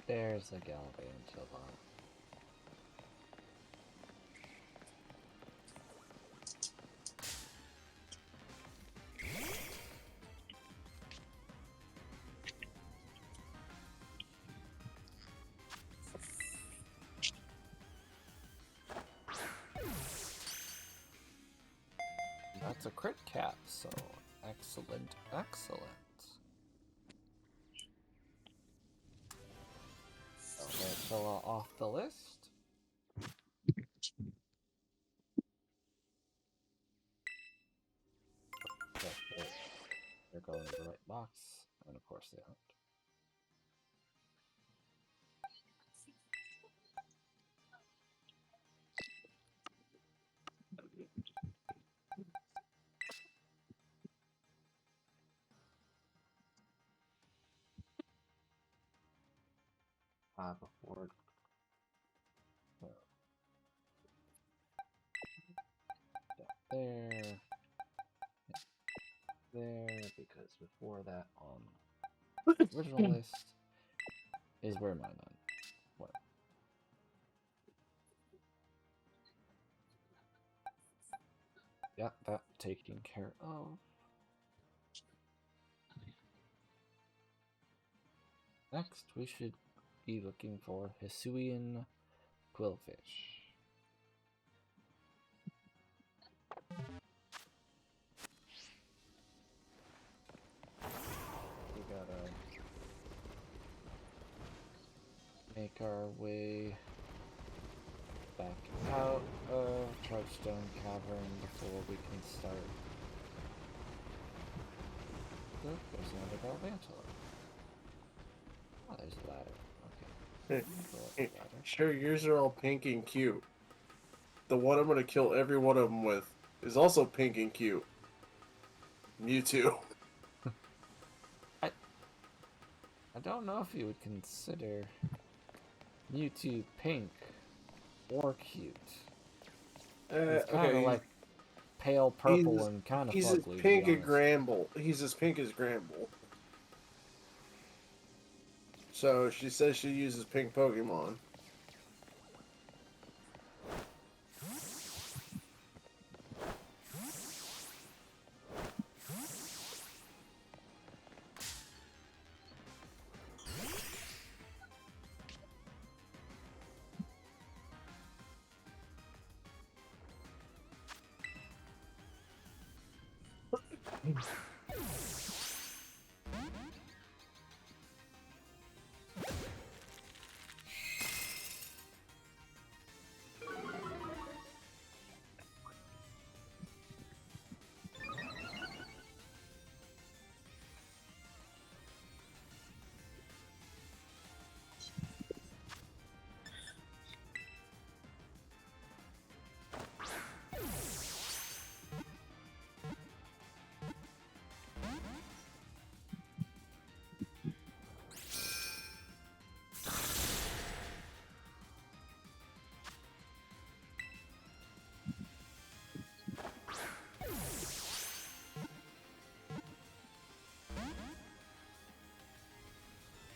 There's a Galvantula. That's a crit cap, so excellent, excellent. Galvantula off the list. Okay, they're going to the right box, and of course they aren't. Before there, because before that on the original list is where mine on. What? Yeah, that taken care of. Next, we should be looking for Hisuian Quillfish. We gotta make our way back out of Troutstone Cavern before we can start. Look, there's another Galvantula. Oh, there's a ladder. Okay. Go up the ladder. Sure, yours are all pink and cute. The one I'm gonna kill every one of them with is also pink and cute. Mewtwo. I don't know if you would consider Mewtwo pink or cute. He's kind of Okay, like pale purple and kind of he's as fugly. pink as Gramble. He's as pink as Gramble. So she says she uses pink Pokemon.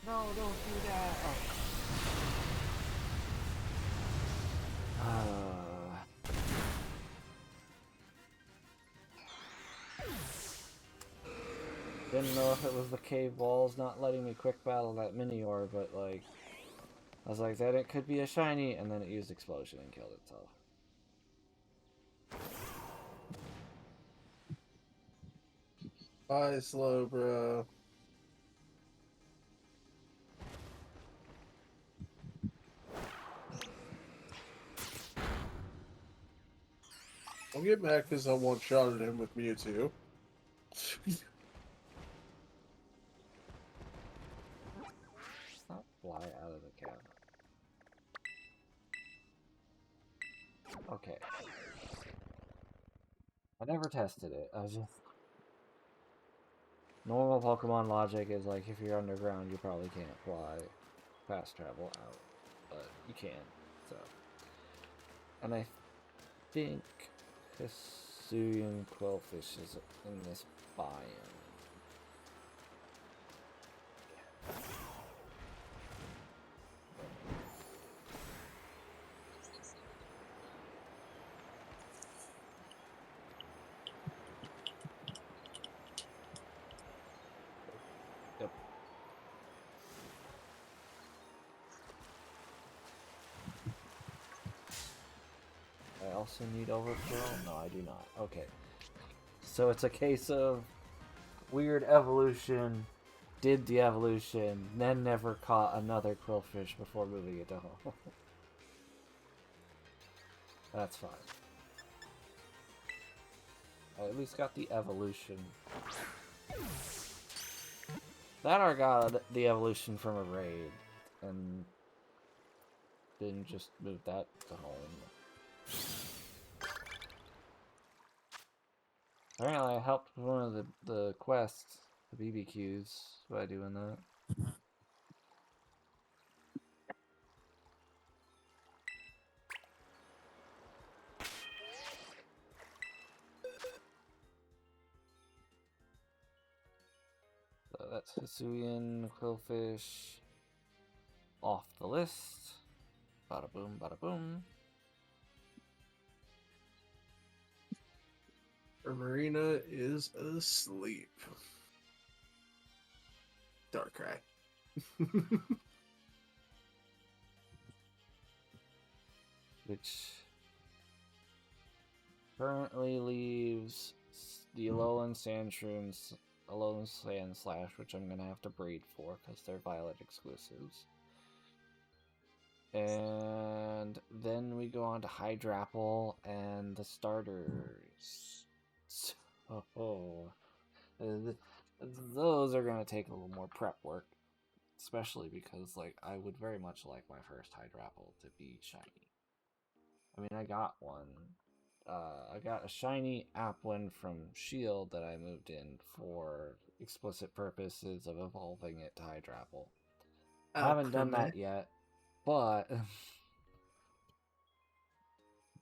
No, don't do that. Oh. Didn't know if it was the cave walls not letting me quick battle that Minior, but like, I was like, then it could be a shiny, and then it used explosion and killed itself. Bye, slow, bro. I'll get mad because I one-shotted him with Mewtwo. Not fly out of the cavern. Okay. I never tested it. I was just... Normal Pokemon logic is like, if you're underground, you probably can't fly fast travel out. But you can, so... And I think Hisuian Quillfish is in this biome. Yep. I also need overthrow? No, I do not. Okay. So it's a case of weird evolution, did the evolution, then never caught another Quillfish before moving it to home. That's fine. I at least got the evolution. That or got the evolution from a raid, and then just moved that to home. Apparently I helped with one of the quests, the BBQs, by doing that. So that's Hisuian Quillfish off the list. Bada boom, bada boom. Marina is asleep. Darkrai. Which currently leaves the Alolan Sandshrews, Alolan Sandslash, which I'm gonna have to breed for because they're Violet exclusives. And then we go on to Hydrapple and the starters. So, those are gonna take a little more prep work, especially because like I would very much like my first Hydrapple to be shiny. I mean, I got one. I got a shiny Applin from Shield that I moved in for explicit purposes of evolving it to Hydrapple. I haven't done that yet, but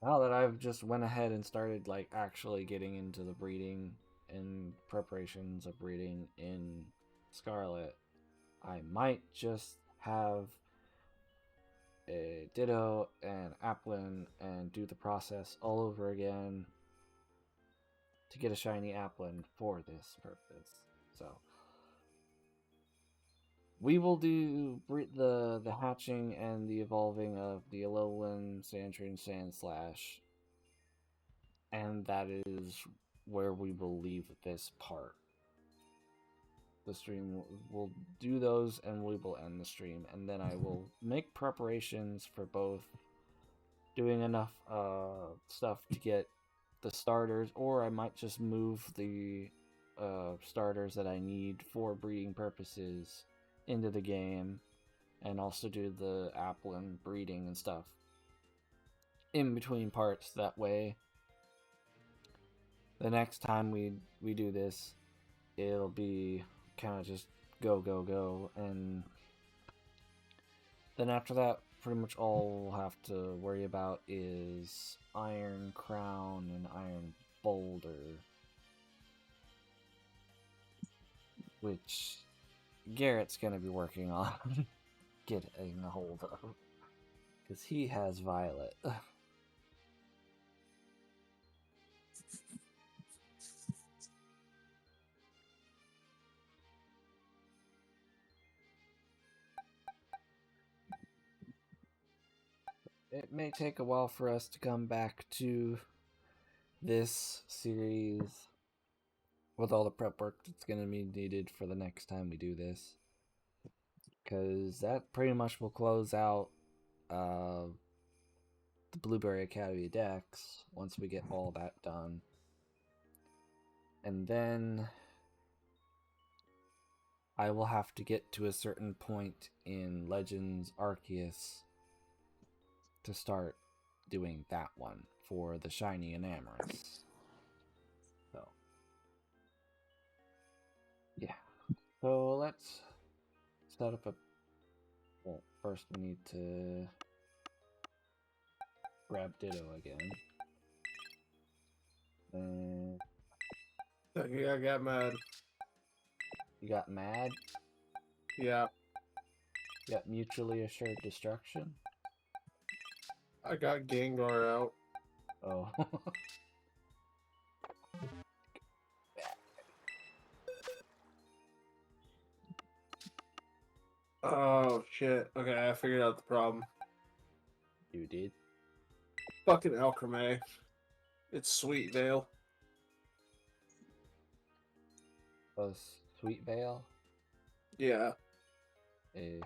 now that I've just went ahead and started like actually getting into the breeding and preparations of breeding in Scarlet, I might just have a Ditto and Applin and do the process all over again to get a shiny Applin for this purpose. So we will do the hatching and the evolving of the Alolan Sandshrew and Sandslash, and that is where we will leave this part. The stream will do those and we will end the stream, and then I will make preparations for both doing enough stuff to get the starters, or I might just move the starters that I need for breeding purposes into the game, and also do the Applin breeding and stuff in between parts. That way the next time we do this, it'll be kind of just go, and then after that, pretty much all we'll have to worry about is Iron Crown and Iron Boulder, which Garrett's gonna be working on getting a hold of. Because he has Violet. It may take a while for us to come back to this series with all the prep work that's going to be needed for the next time we do this. Because that pretty much will close out the Blueberry Academy Dex once we get all that done. And then I will have to get to a certain point in Legends Arceus to start doing that one for the Shiny Enamorous. So, yeah. So let's set up a... Well, first we need to grab Ditto again. And Yeah, I got mad. you got Mad? Yeah, You got Mutually Assured Destruction? I got Gengar out. Oh. Oh, shit. Okay, I figured out the problem. You did? Fucking Alchemy. It's Sweet Vale. Oh, Sweet Vale? Yeah. Eh.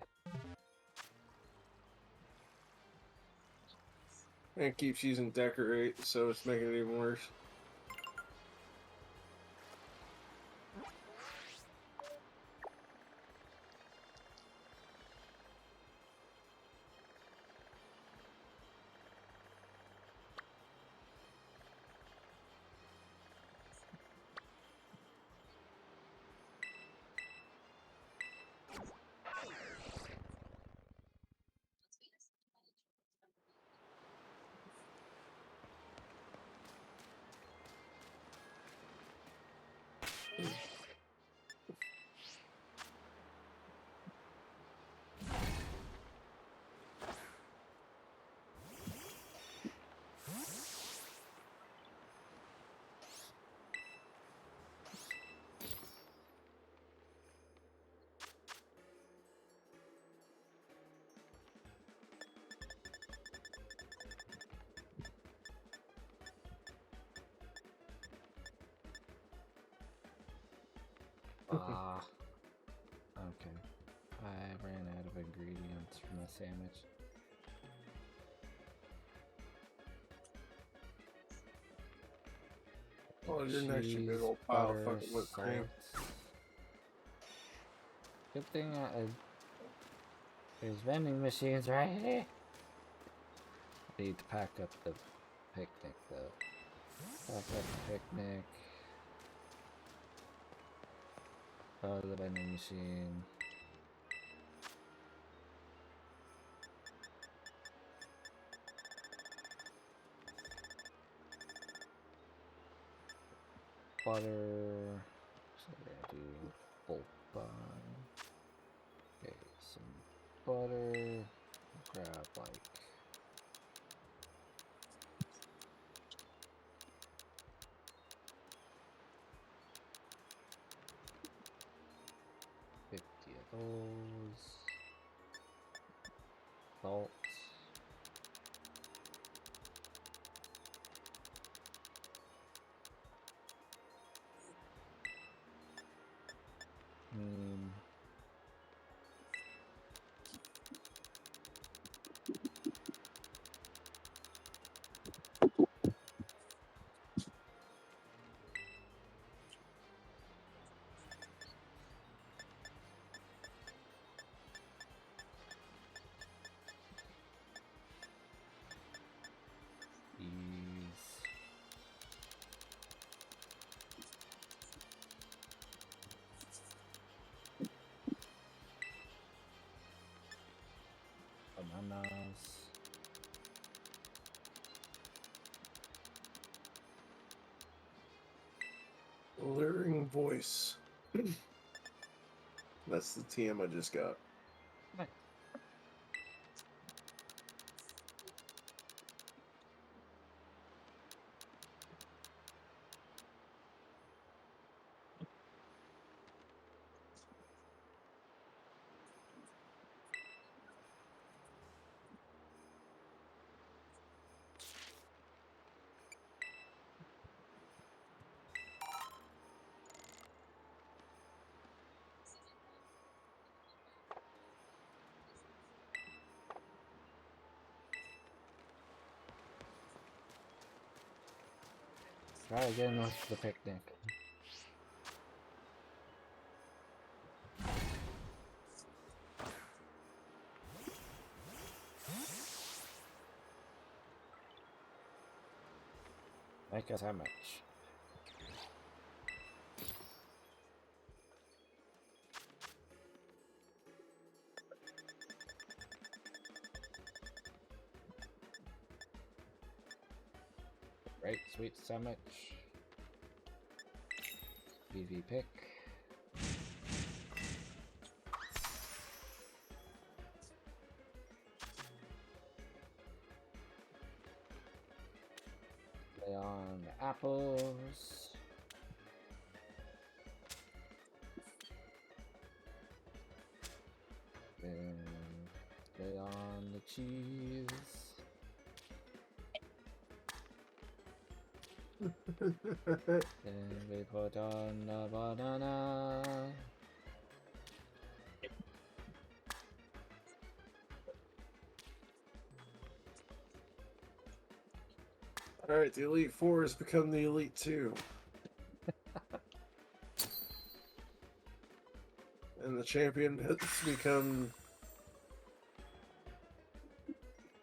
And it keeps using Decorate, so it's making it even worse. Ah. Okay. I ran out of ingredients for my sandwich. Oh, you're next to a big Cheese, old pile of butter, fucking whipped cream. salt. Good thing there's vending machines right here. I need to pack up the picnic though. Pack up the picnic. Oh, the vending machine. Butter. So we're gonna do bulk buy. Okay, some butter. Grab like 50 of those. Salt. These. Bananas. Alluring voice. That's the TM I just got. Nice. Try again with the picnic. Make us how much? Right, sweet sandwich. BV pick. Lay on the apples. Then lay on the cheese. Then we put on the banana. Alright, the Elite Four has become the Elite Two. And the champion has become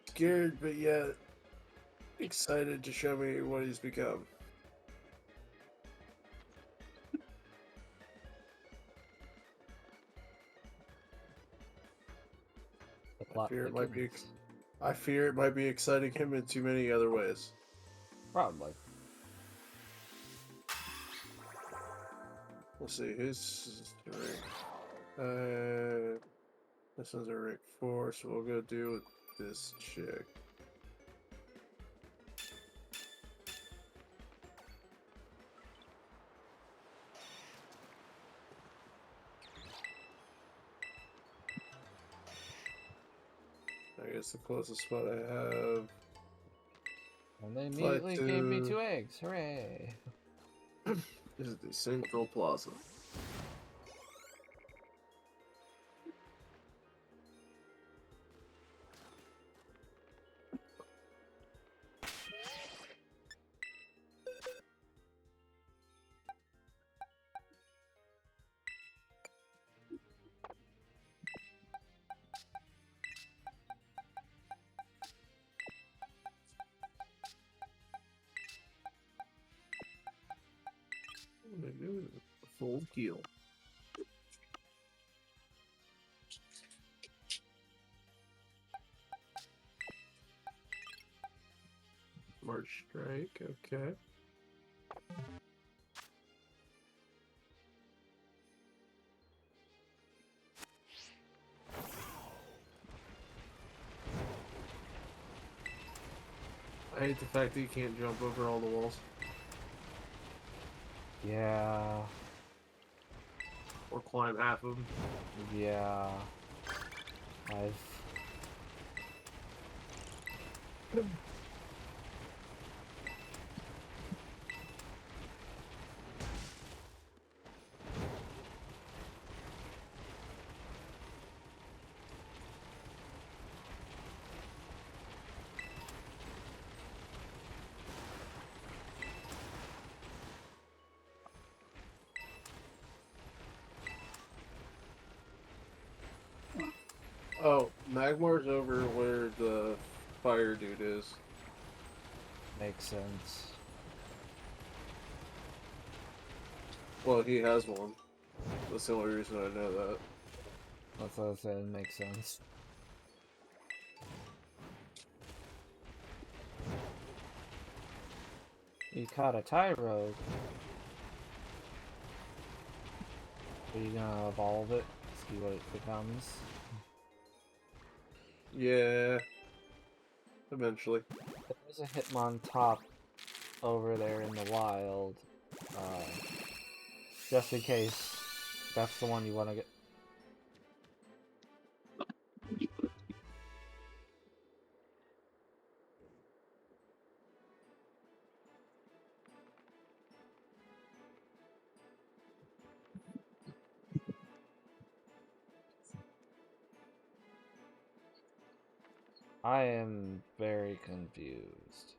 scared, but yet excited to show me what he's become. The plot thickens. I fear it might be exciting him in too many other ways. Probably. Let's see, who's rank? This one's a rank 4, so we'll go do with this chick. I guess the closest spot I have. And they immediately gave me 2 eggs. Hooray! Is the Central Plaza. Full heal. March strike, okay. I hate the fact that you can't jump over all the walls. Yeah. Or climb half of them. Yeah. I've... Oh, Magmar's over where the fire dude is. Makes sense. Well, he has one. That's the only reason I know that. That's what I said, makes sense. You caught a Tyro. Are you gonna evolve it, see what it becomes. Yeah. Eventually. There's a Hitmontop over there in the wild. Just in case that's the one you want to get. I am very confused.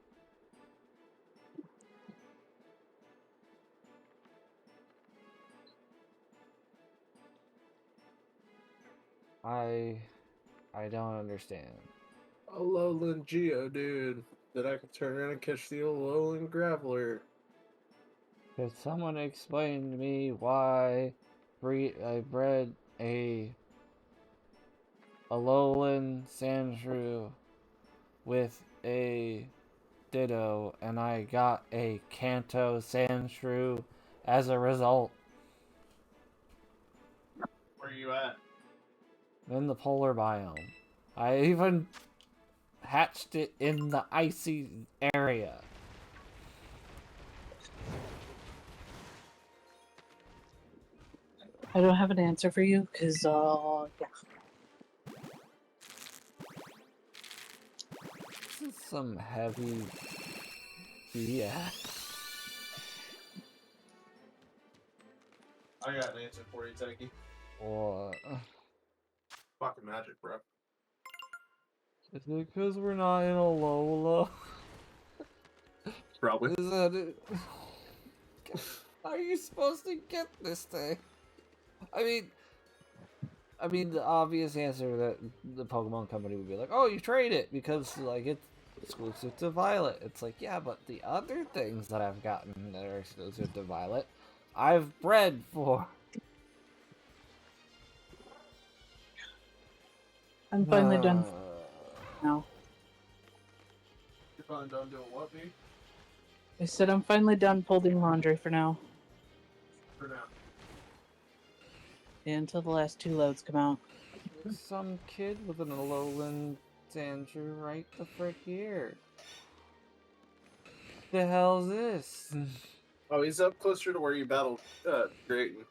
I don't understand. A lowland Geodude that I could turn around and catch the old lowland Graveler. Could someone explain to me why I bred a Alolan Sandshrew with a Ditto and I got a Kanto Sandshrew as a result? Where you at? In the polar biome. I even hatched it in the icy area. I don't have an answer for you because, yeah. This is some heavy BS. I got an answer for you, Techie. What? Fucking magic, bro. Is it because we're not in a Lola? Probably. Is that it? How are you supposed to get this thing? I mean, the obvious answer that the Pokemon Company would be like, "Oh, you trade it because like it's exclusive to Violet." It's like, yeah, but the other things that I've gotten that are exclusive to Violet, I've bred for. I'm finally done now. You're finally done doing what, me? I said I'm finally done folding laundry for now. For now. Yeah, until the last 2 loads come out. Some kid with an Alolan Sandshrew right the frick here. The hell's this? Oh, he's up closer to where you battled Drayton.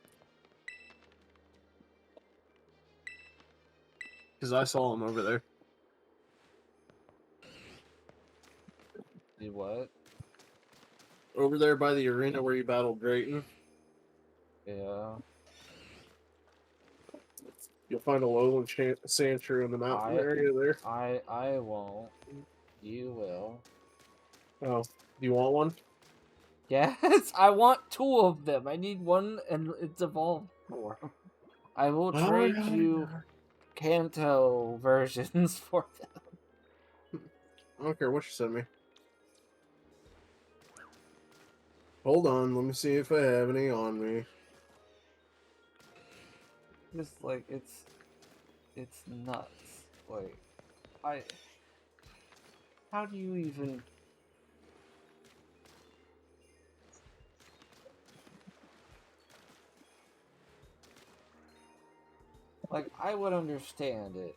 Because I saw him over there. See what? Over there by the arena where you battled Drayton. Yeah. You'll find a lowland Sandshrew in the mountain area there. I won't. You will. Oh, do you want one? Yes, I want 2 of them. I need one and it's evolved for. I will trade you Kanto versions for them. I don't care what you send me. Hold on, let me see if I have any on me. Just like it's nuts. Like how do you even like I would understand it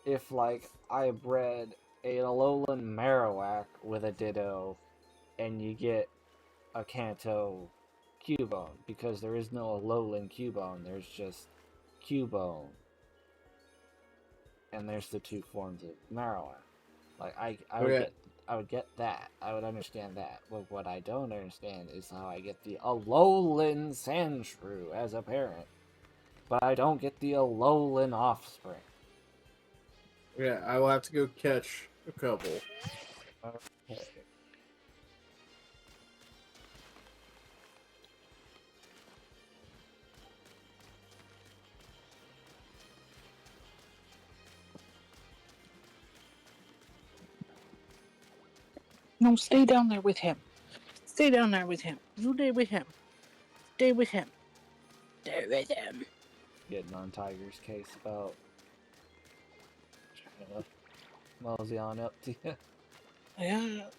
if like I bred an Alolan Marowak with a Ditto and you get a Kanto Cubone because there is no Alolan Cubone, there's just Cubone. And there's the 2 forms of Marowak. Like I would get that. I would understand that. But what I don't understand is how I get the Alolan Sandshrew as a parent. But I don't get the Alolan offspring. Yeah, I will have to go catch a couple. Okay. No, stay down there with him. Stay down there with him. You stay with him. Stay with him. Stay with him. Getting on Tiger's case about trying to mosey on up to you. Yeah.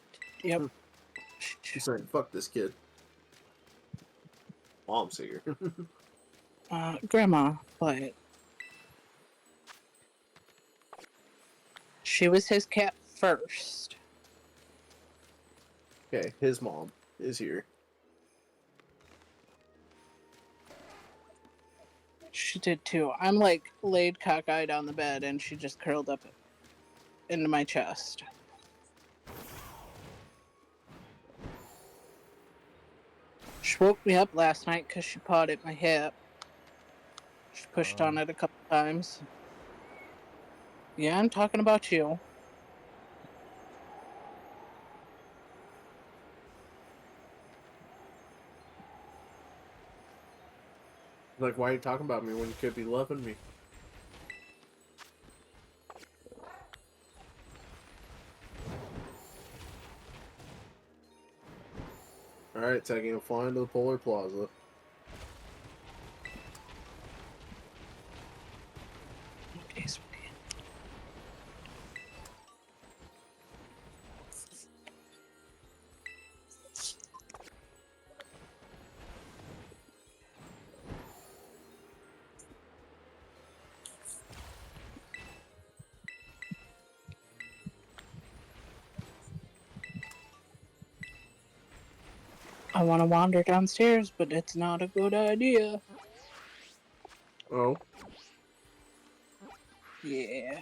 Yep. She's saying, fuck this kid. Mom's here. Grandma, but She was his cat first. Okay, his mom is here. She did too. I'm like laid cockeyed on the bed and she just curled up into my chest. She woke me up last night because she pawed at my hip. She pushed on it a couple times. Yeah, I'm talking about you. Like, why are you talking about me when you could be loving me? Alright, taking a flying to the Polar Plaza. Okay, sweetie. I want to wander downstairs, but it's not a good idea. Oh? Yeah.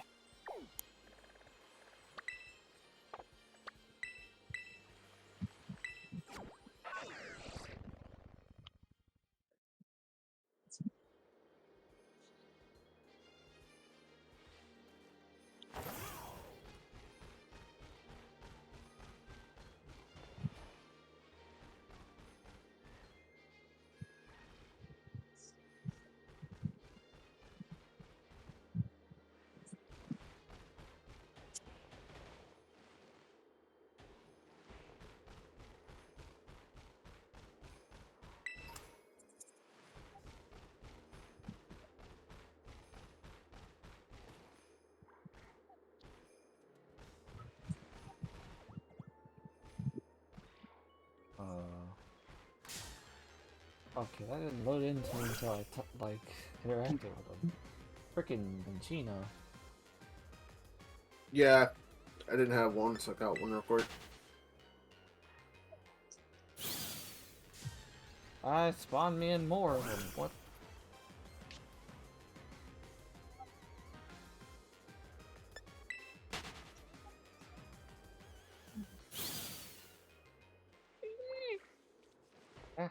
Okay, that didn't load into me until I interacted with him. Frickin' Minchino. Yeah, I didn't have one, so I got one real quick. I spawned me in more. What? Ah.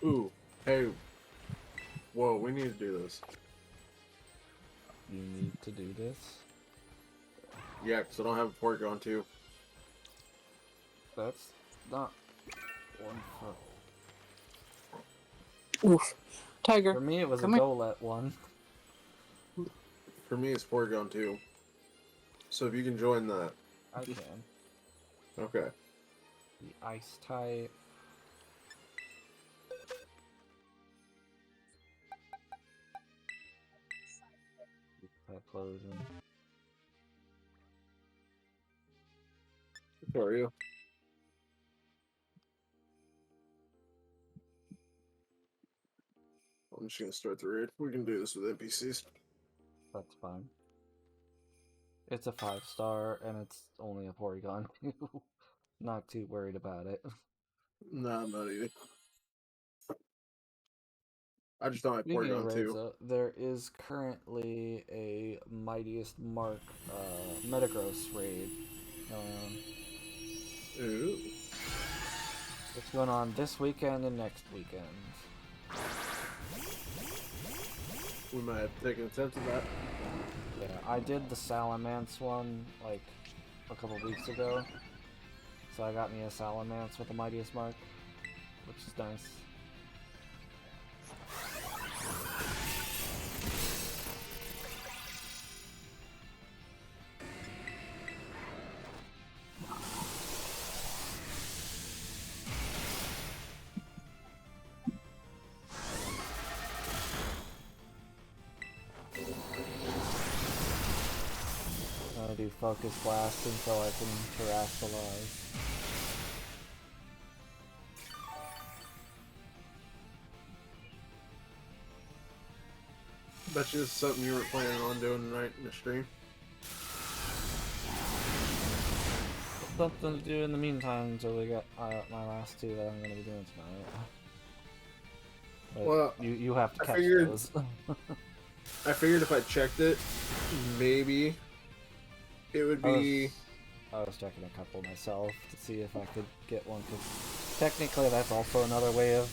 Ooh, hey. Whoa, we need to do this. You need to do this? Yeah, because I don't have a Porygon too. That's not one for... Oof. Tiger. For me, it was Come a here. Golett one. For me, it's Porygon too. So if you can join that. I can. Okay. The Ice type. TechyPlayz. How are you? I'm just gonna start the raid. We can do this with NPCs. That's fine. It's a 5-star, and it's only a Porygon. Not too worried about it. Nah, I'm not either. I just don't have Speaking of Porygon raids, 2. there is currently a Mightiest Mark Metagross raid going on. Ooh. It's going on this weekend and next weekend. We might have to take an attempt at that. Yeah, I did the Salamence one like a couple weeks ago. So I got me a Salamence with the Mightiest Mark, which is nice. I'm gonna do Focus Blast until I can Terrasilize. Bet you it's something you were planning on doing tonight in the stream. Something to do in the meantime until we get my last two that I'm gonna be doing tonight. But Well, you have to I catch figured- those. I figured if I checked it, maybe it would be. I was checking a couple myself to see if I could get one, because technically that's also another way of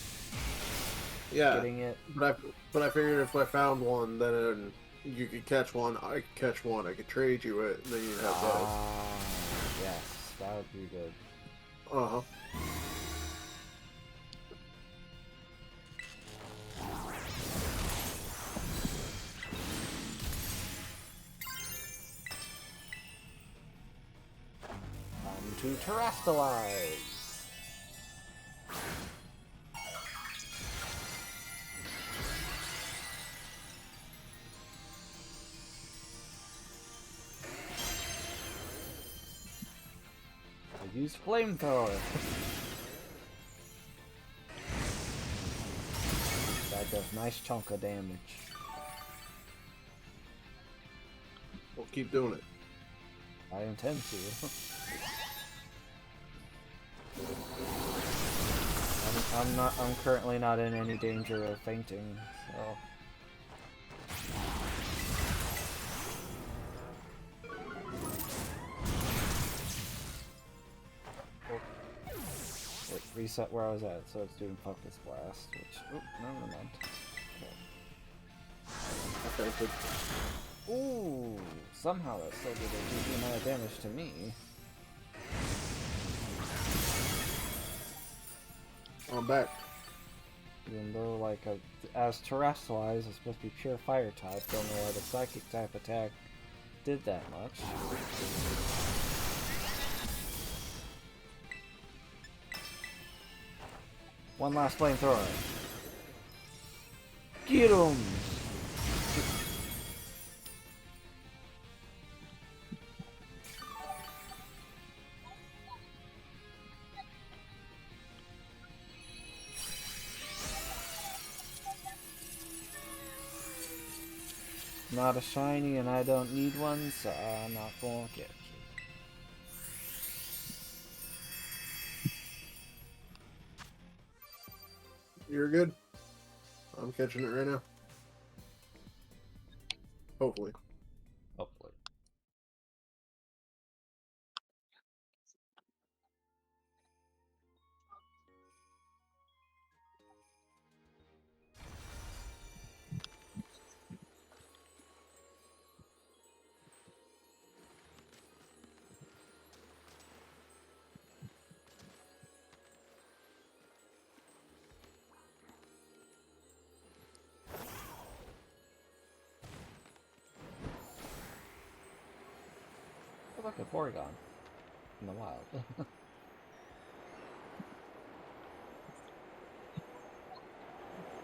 Yeah, getting it. but I figured if I found one, then you could catch one. I could catch one. I could trade you it, and then you'd have both. Yes, that would be good. Uh huh. Time to Terrasilize. I use Flamethrower. That does nice chunk of damage. We'll keep doing it. I intend to. I'm currently not in any danger of fainting, so. Wait, reset where I was at, so it's doing Focus Blast, which, oh, never mind. I fainted. Ooh, somehow that still did a decent amount of damage to me. I'm back. Even though, like, as Terrasilize is supposed to be pure fire type, don't know why the psychic type attack did that much. One last Flamethrower. Get 'em! Not a shiny and I don't need one, so I'm not gonna get you. You're good. I'm catching it right now. Hopefully. Hopefully. Oh, look, a Porygon in the wild.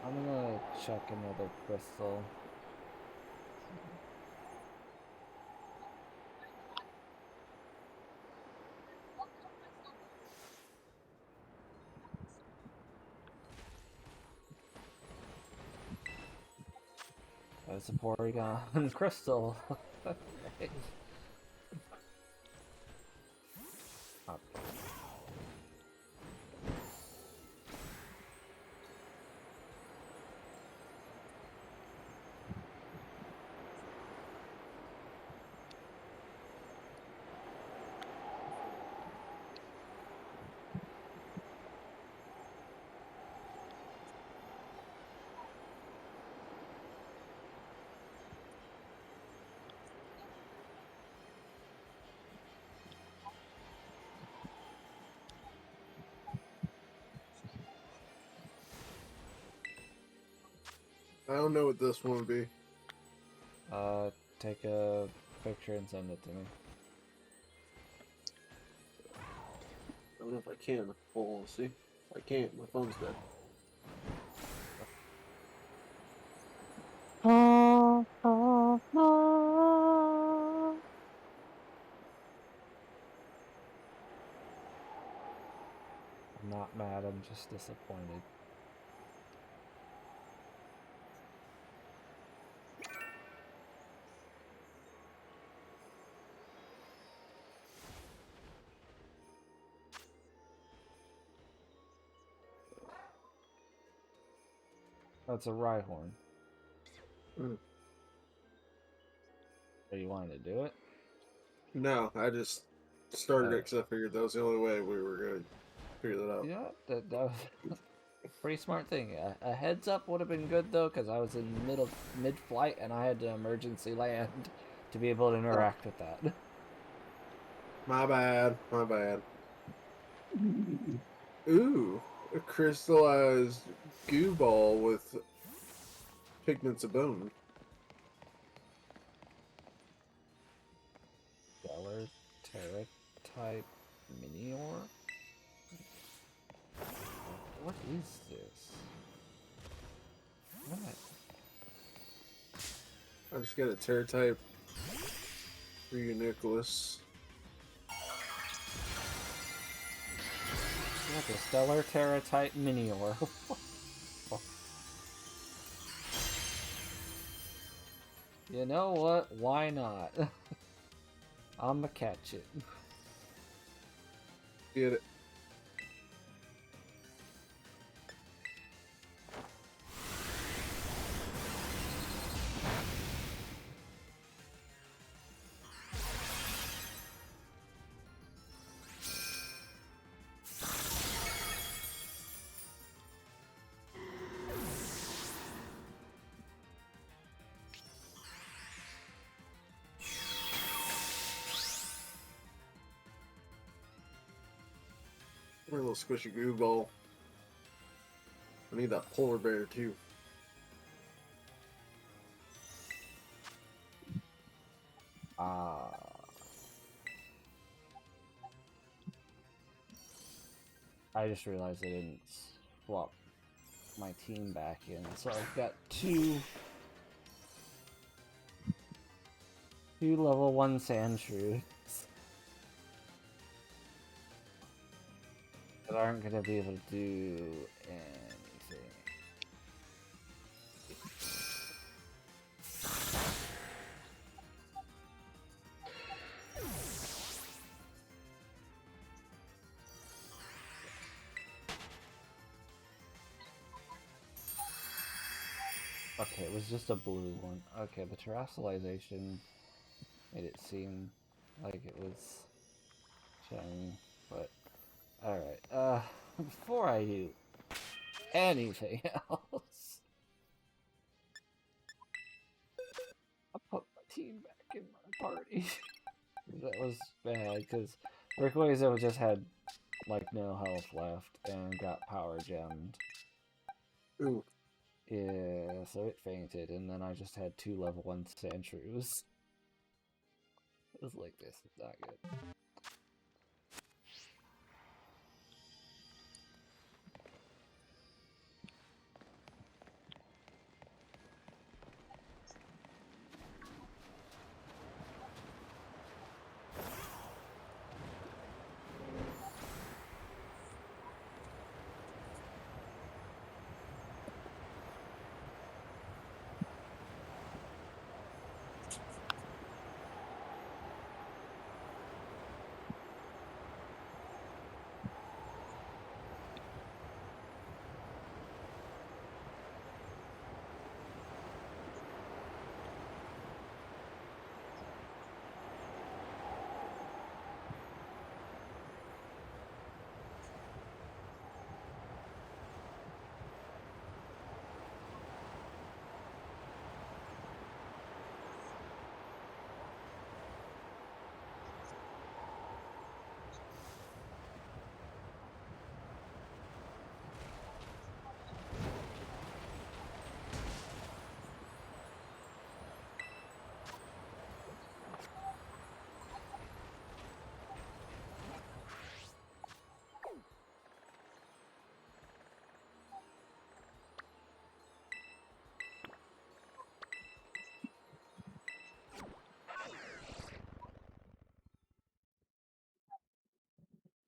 I'm gonna check another crystal. That's a Porygon crystal. Okay. Up. don't know what this one would be. Take a picture and send it to me. I don't know if I can. Hold on, see. I can't. My phone's dead. I'm not mad, I'm just disappointed. That's a Rhyhorn. Mm. So you wanted to do it? No, I just started it because I figured that was the only way we were going to figure that out. Yeah, that was a pretty smart thing. A heads up would have been good though, because I was in mid-flight and I had to emergency land to be able to interact with that. My bad. My bad. Ooh, a crystallized goo ball with pigments of bone. Stellar Terra type Minior? What is this? What? I just got a Terra type for you, Nicholas. What, the Stellar Terra type Minior? You know what? Why not? I'ma catch it. Get it. A little squishy goo ball. I need that polar bear too. I just realized I didn't swap my team back in, so I've got two level 1 Sandshrews that aren't gonna be able to do anything. Okay, it was just a blue one. Okay, the terrestrialization made it seem like it was shiny, but alright, before I do anything else, I'll put my team back in my party. That was bad, because Rayquaza just had, like, no health left and got power gemmed. Ooh. Yeah, so it fainted, and then I just had two level 1 Sandshrews. It was like, this is not good.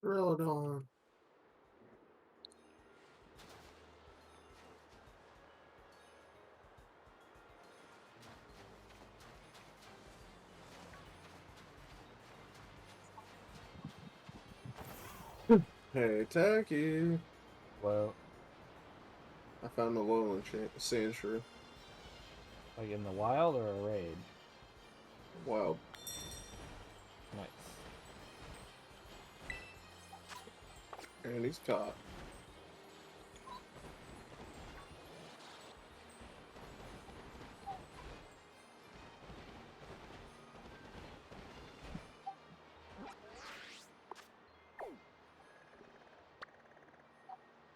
Scarlet. Hey, Techy. Well, I found the lowland sand shrew. like in the wild or a raid? Wild. Nice. And he's caught.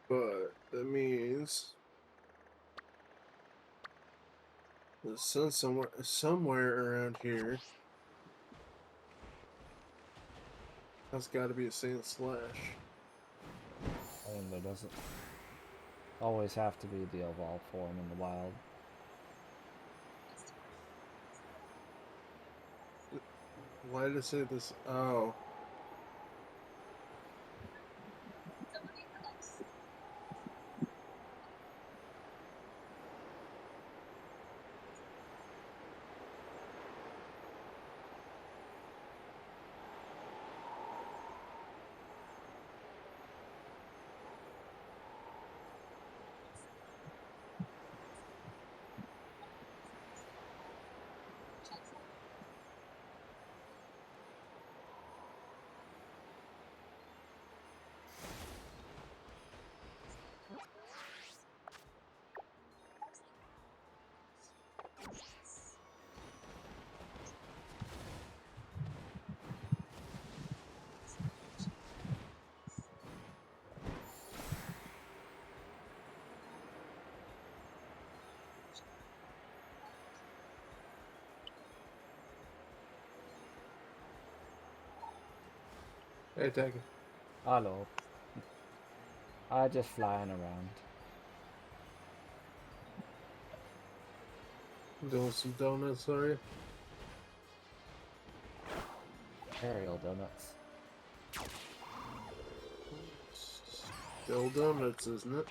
But that means the sun's somewhere around here. That's got to be a sand slash. I mean, there doesn't always have to be the evolved form in the wild. Why did it say this? Oh. Hey, Techy. Hello. I just flying around. Doing some donuts, sorry. Aerial donuts. Still donuts, isn't it?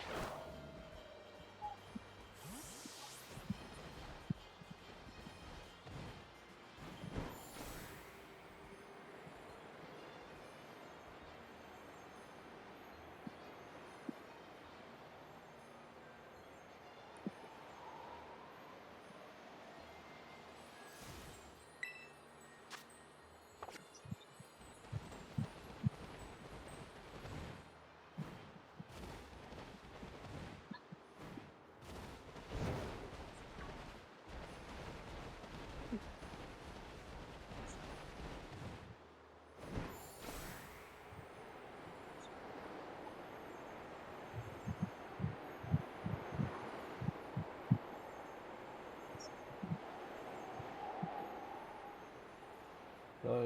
So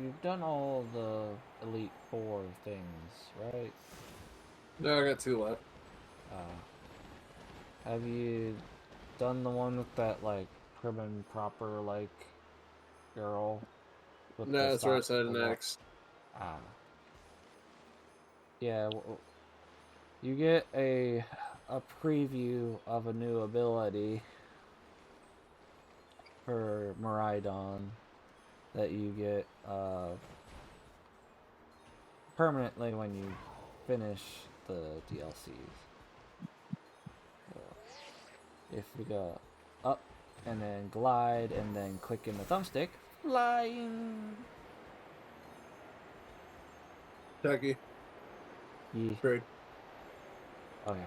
you've done all the Elite Four things, right? No, I got 2 left. Have you done the one with that like prim and proper like girl with No, the that's where I stop? said next. Ah, yeah. You get a preview of a new ability for Miraidon that you get permanently when you finish the DLCs. So if you go up and then glide and then click in the thumbstick, flying. Techy. Yeah. Trade. Okay.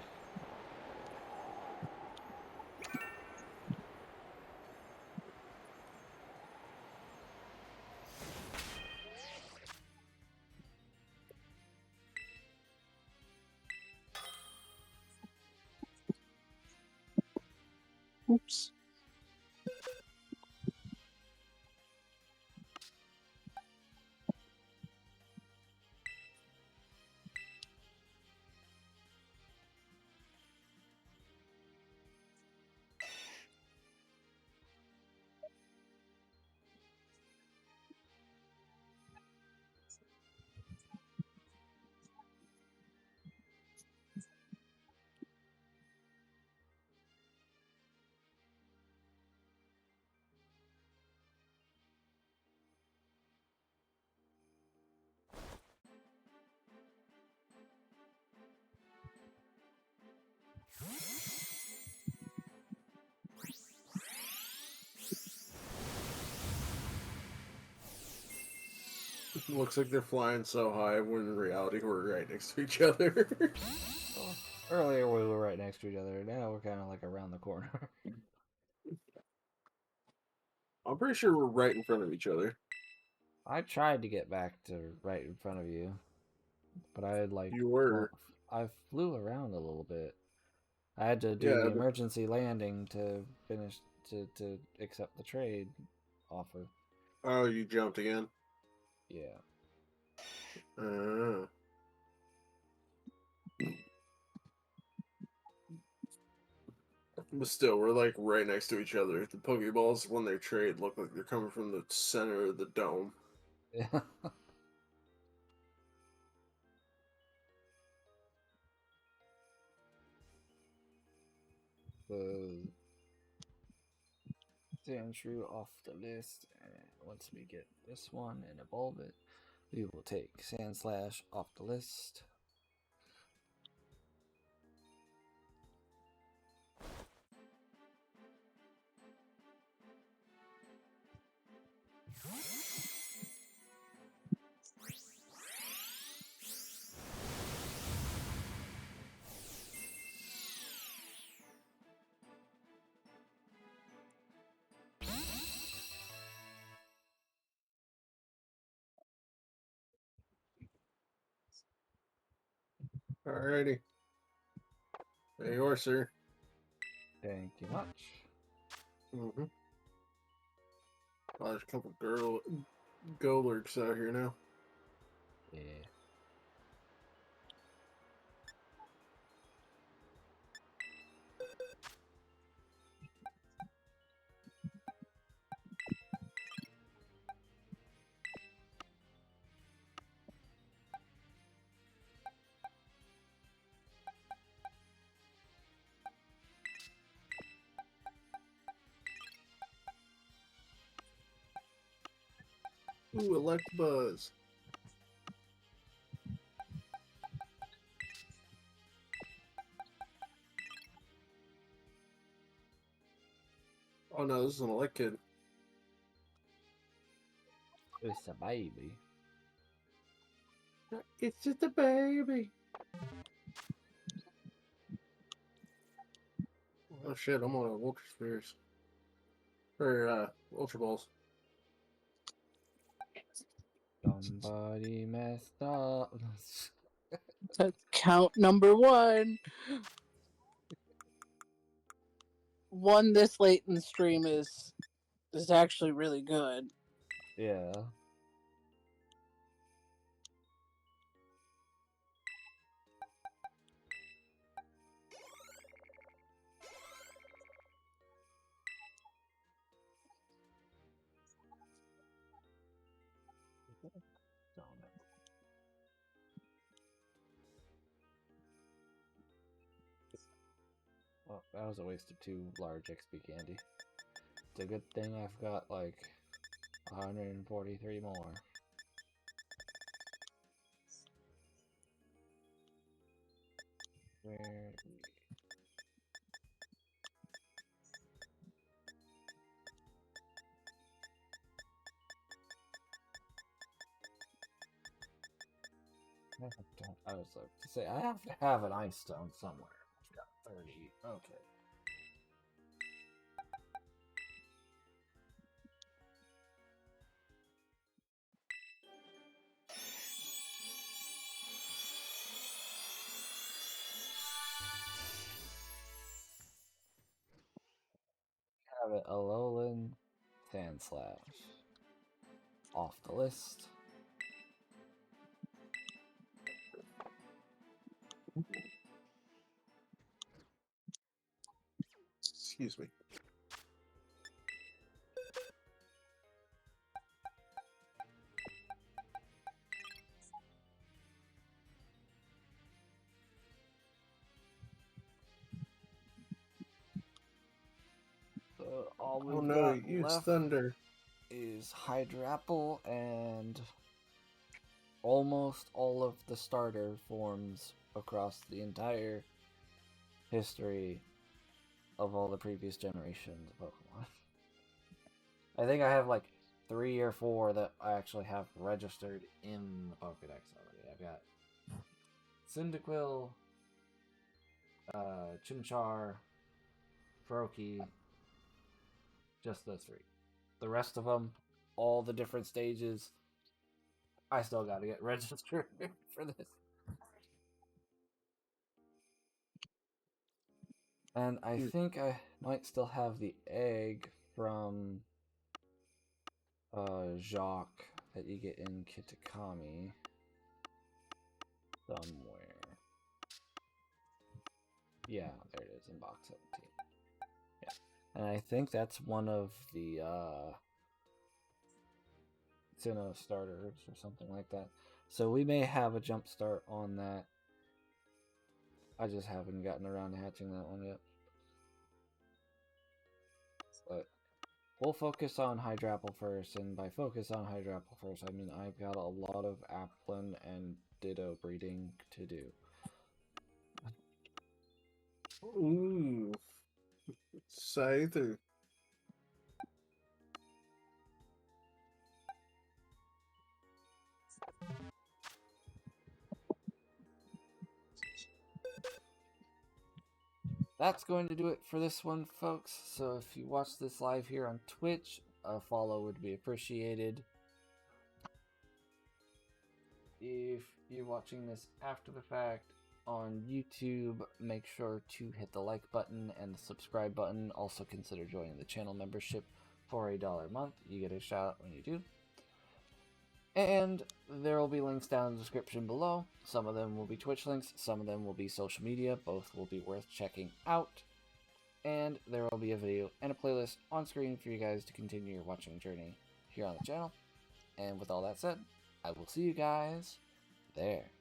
Oops. Looks like they're flying so high when in reality we're right next to each other. Well, earlier we were right next to each other. Now we're kind of like around the corner. I'm pretty sure we're right in front of each other. I tried to get back to right in front of you, but I had like, You were. well, I flew around a little bit. I had to do Yeah, the but- emergency landing to finish to accept the trade offer. Oh, you jumped again? Yeah. Uh, but still, we're like right next to each other. The Pokeballs, when they trade, look like they're coming from the center of the dome. Yeah. The Sandshrew off the list, and once we get this one and evolve it, we will take Sandslash off the list. Alrighty. There you are, sir. Thank you much. Mm-hmm. Oh, there's a couple Golurks out here now. Yeah. Ooh, Electabuzz. Oh no, this is an Elekid. It's a baby. It's just a baby. Oh shit, I'm on Ultra Spheres. Or, Ultra Balls. Somebody messed up. That's count number one. One this late in the stream is actually really good. Yeah. Well, that was a waste of 2 large XP candy. It's a good thing I've got like 143 more. Where I was like to say I have to have an ice stone somewhere. I've got 30. Okay. Have it Alolan Sandslash off the list. Excuse me. All we've Oh no, got use left Thunder. is Hydrapple and almost all of the starter forms across the entire history of all the previous generations of Pokemon. I think I have like 3 or 4 that I actually have registered in the Pokédex already. I've got Cyndaquil, Chimchar, Froakie, just those 3. The rest of them, all the different stages, I still got to get registered for this. And I think I might still have the egg from Jacques that you get in Kitakami somewhere. Yeah, there it is in box 17. Yeah. And I think that's one of the Sinnoh starters or something like that. So we may have a jump start on that. I just haven't gotten around to hatching that one yet. But we'll focus on Hydrapple first, and by focus on Hydrapple first, I mean I've got a lot of Applin and Ditto breeding to do. Ooh. Scyther. That's going to do it for this one, folks. So if you watch this live here on Twitch, a follow would be appreciated. If you're watching this after the fact on YouTube, make sure to hit the like button and the subscribe button. Also consider joining the channel membership for $1 a month. You get a shout out when you do. And there will be links down in the description below. Some of them will be Twitch links, some of them will be social media. Both will be worth checking out. And there will be a video and a playlist on screen for you guys to continue your watching journey here on the channel. And with all that said, I will see you guys there.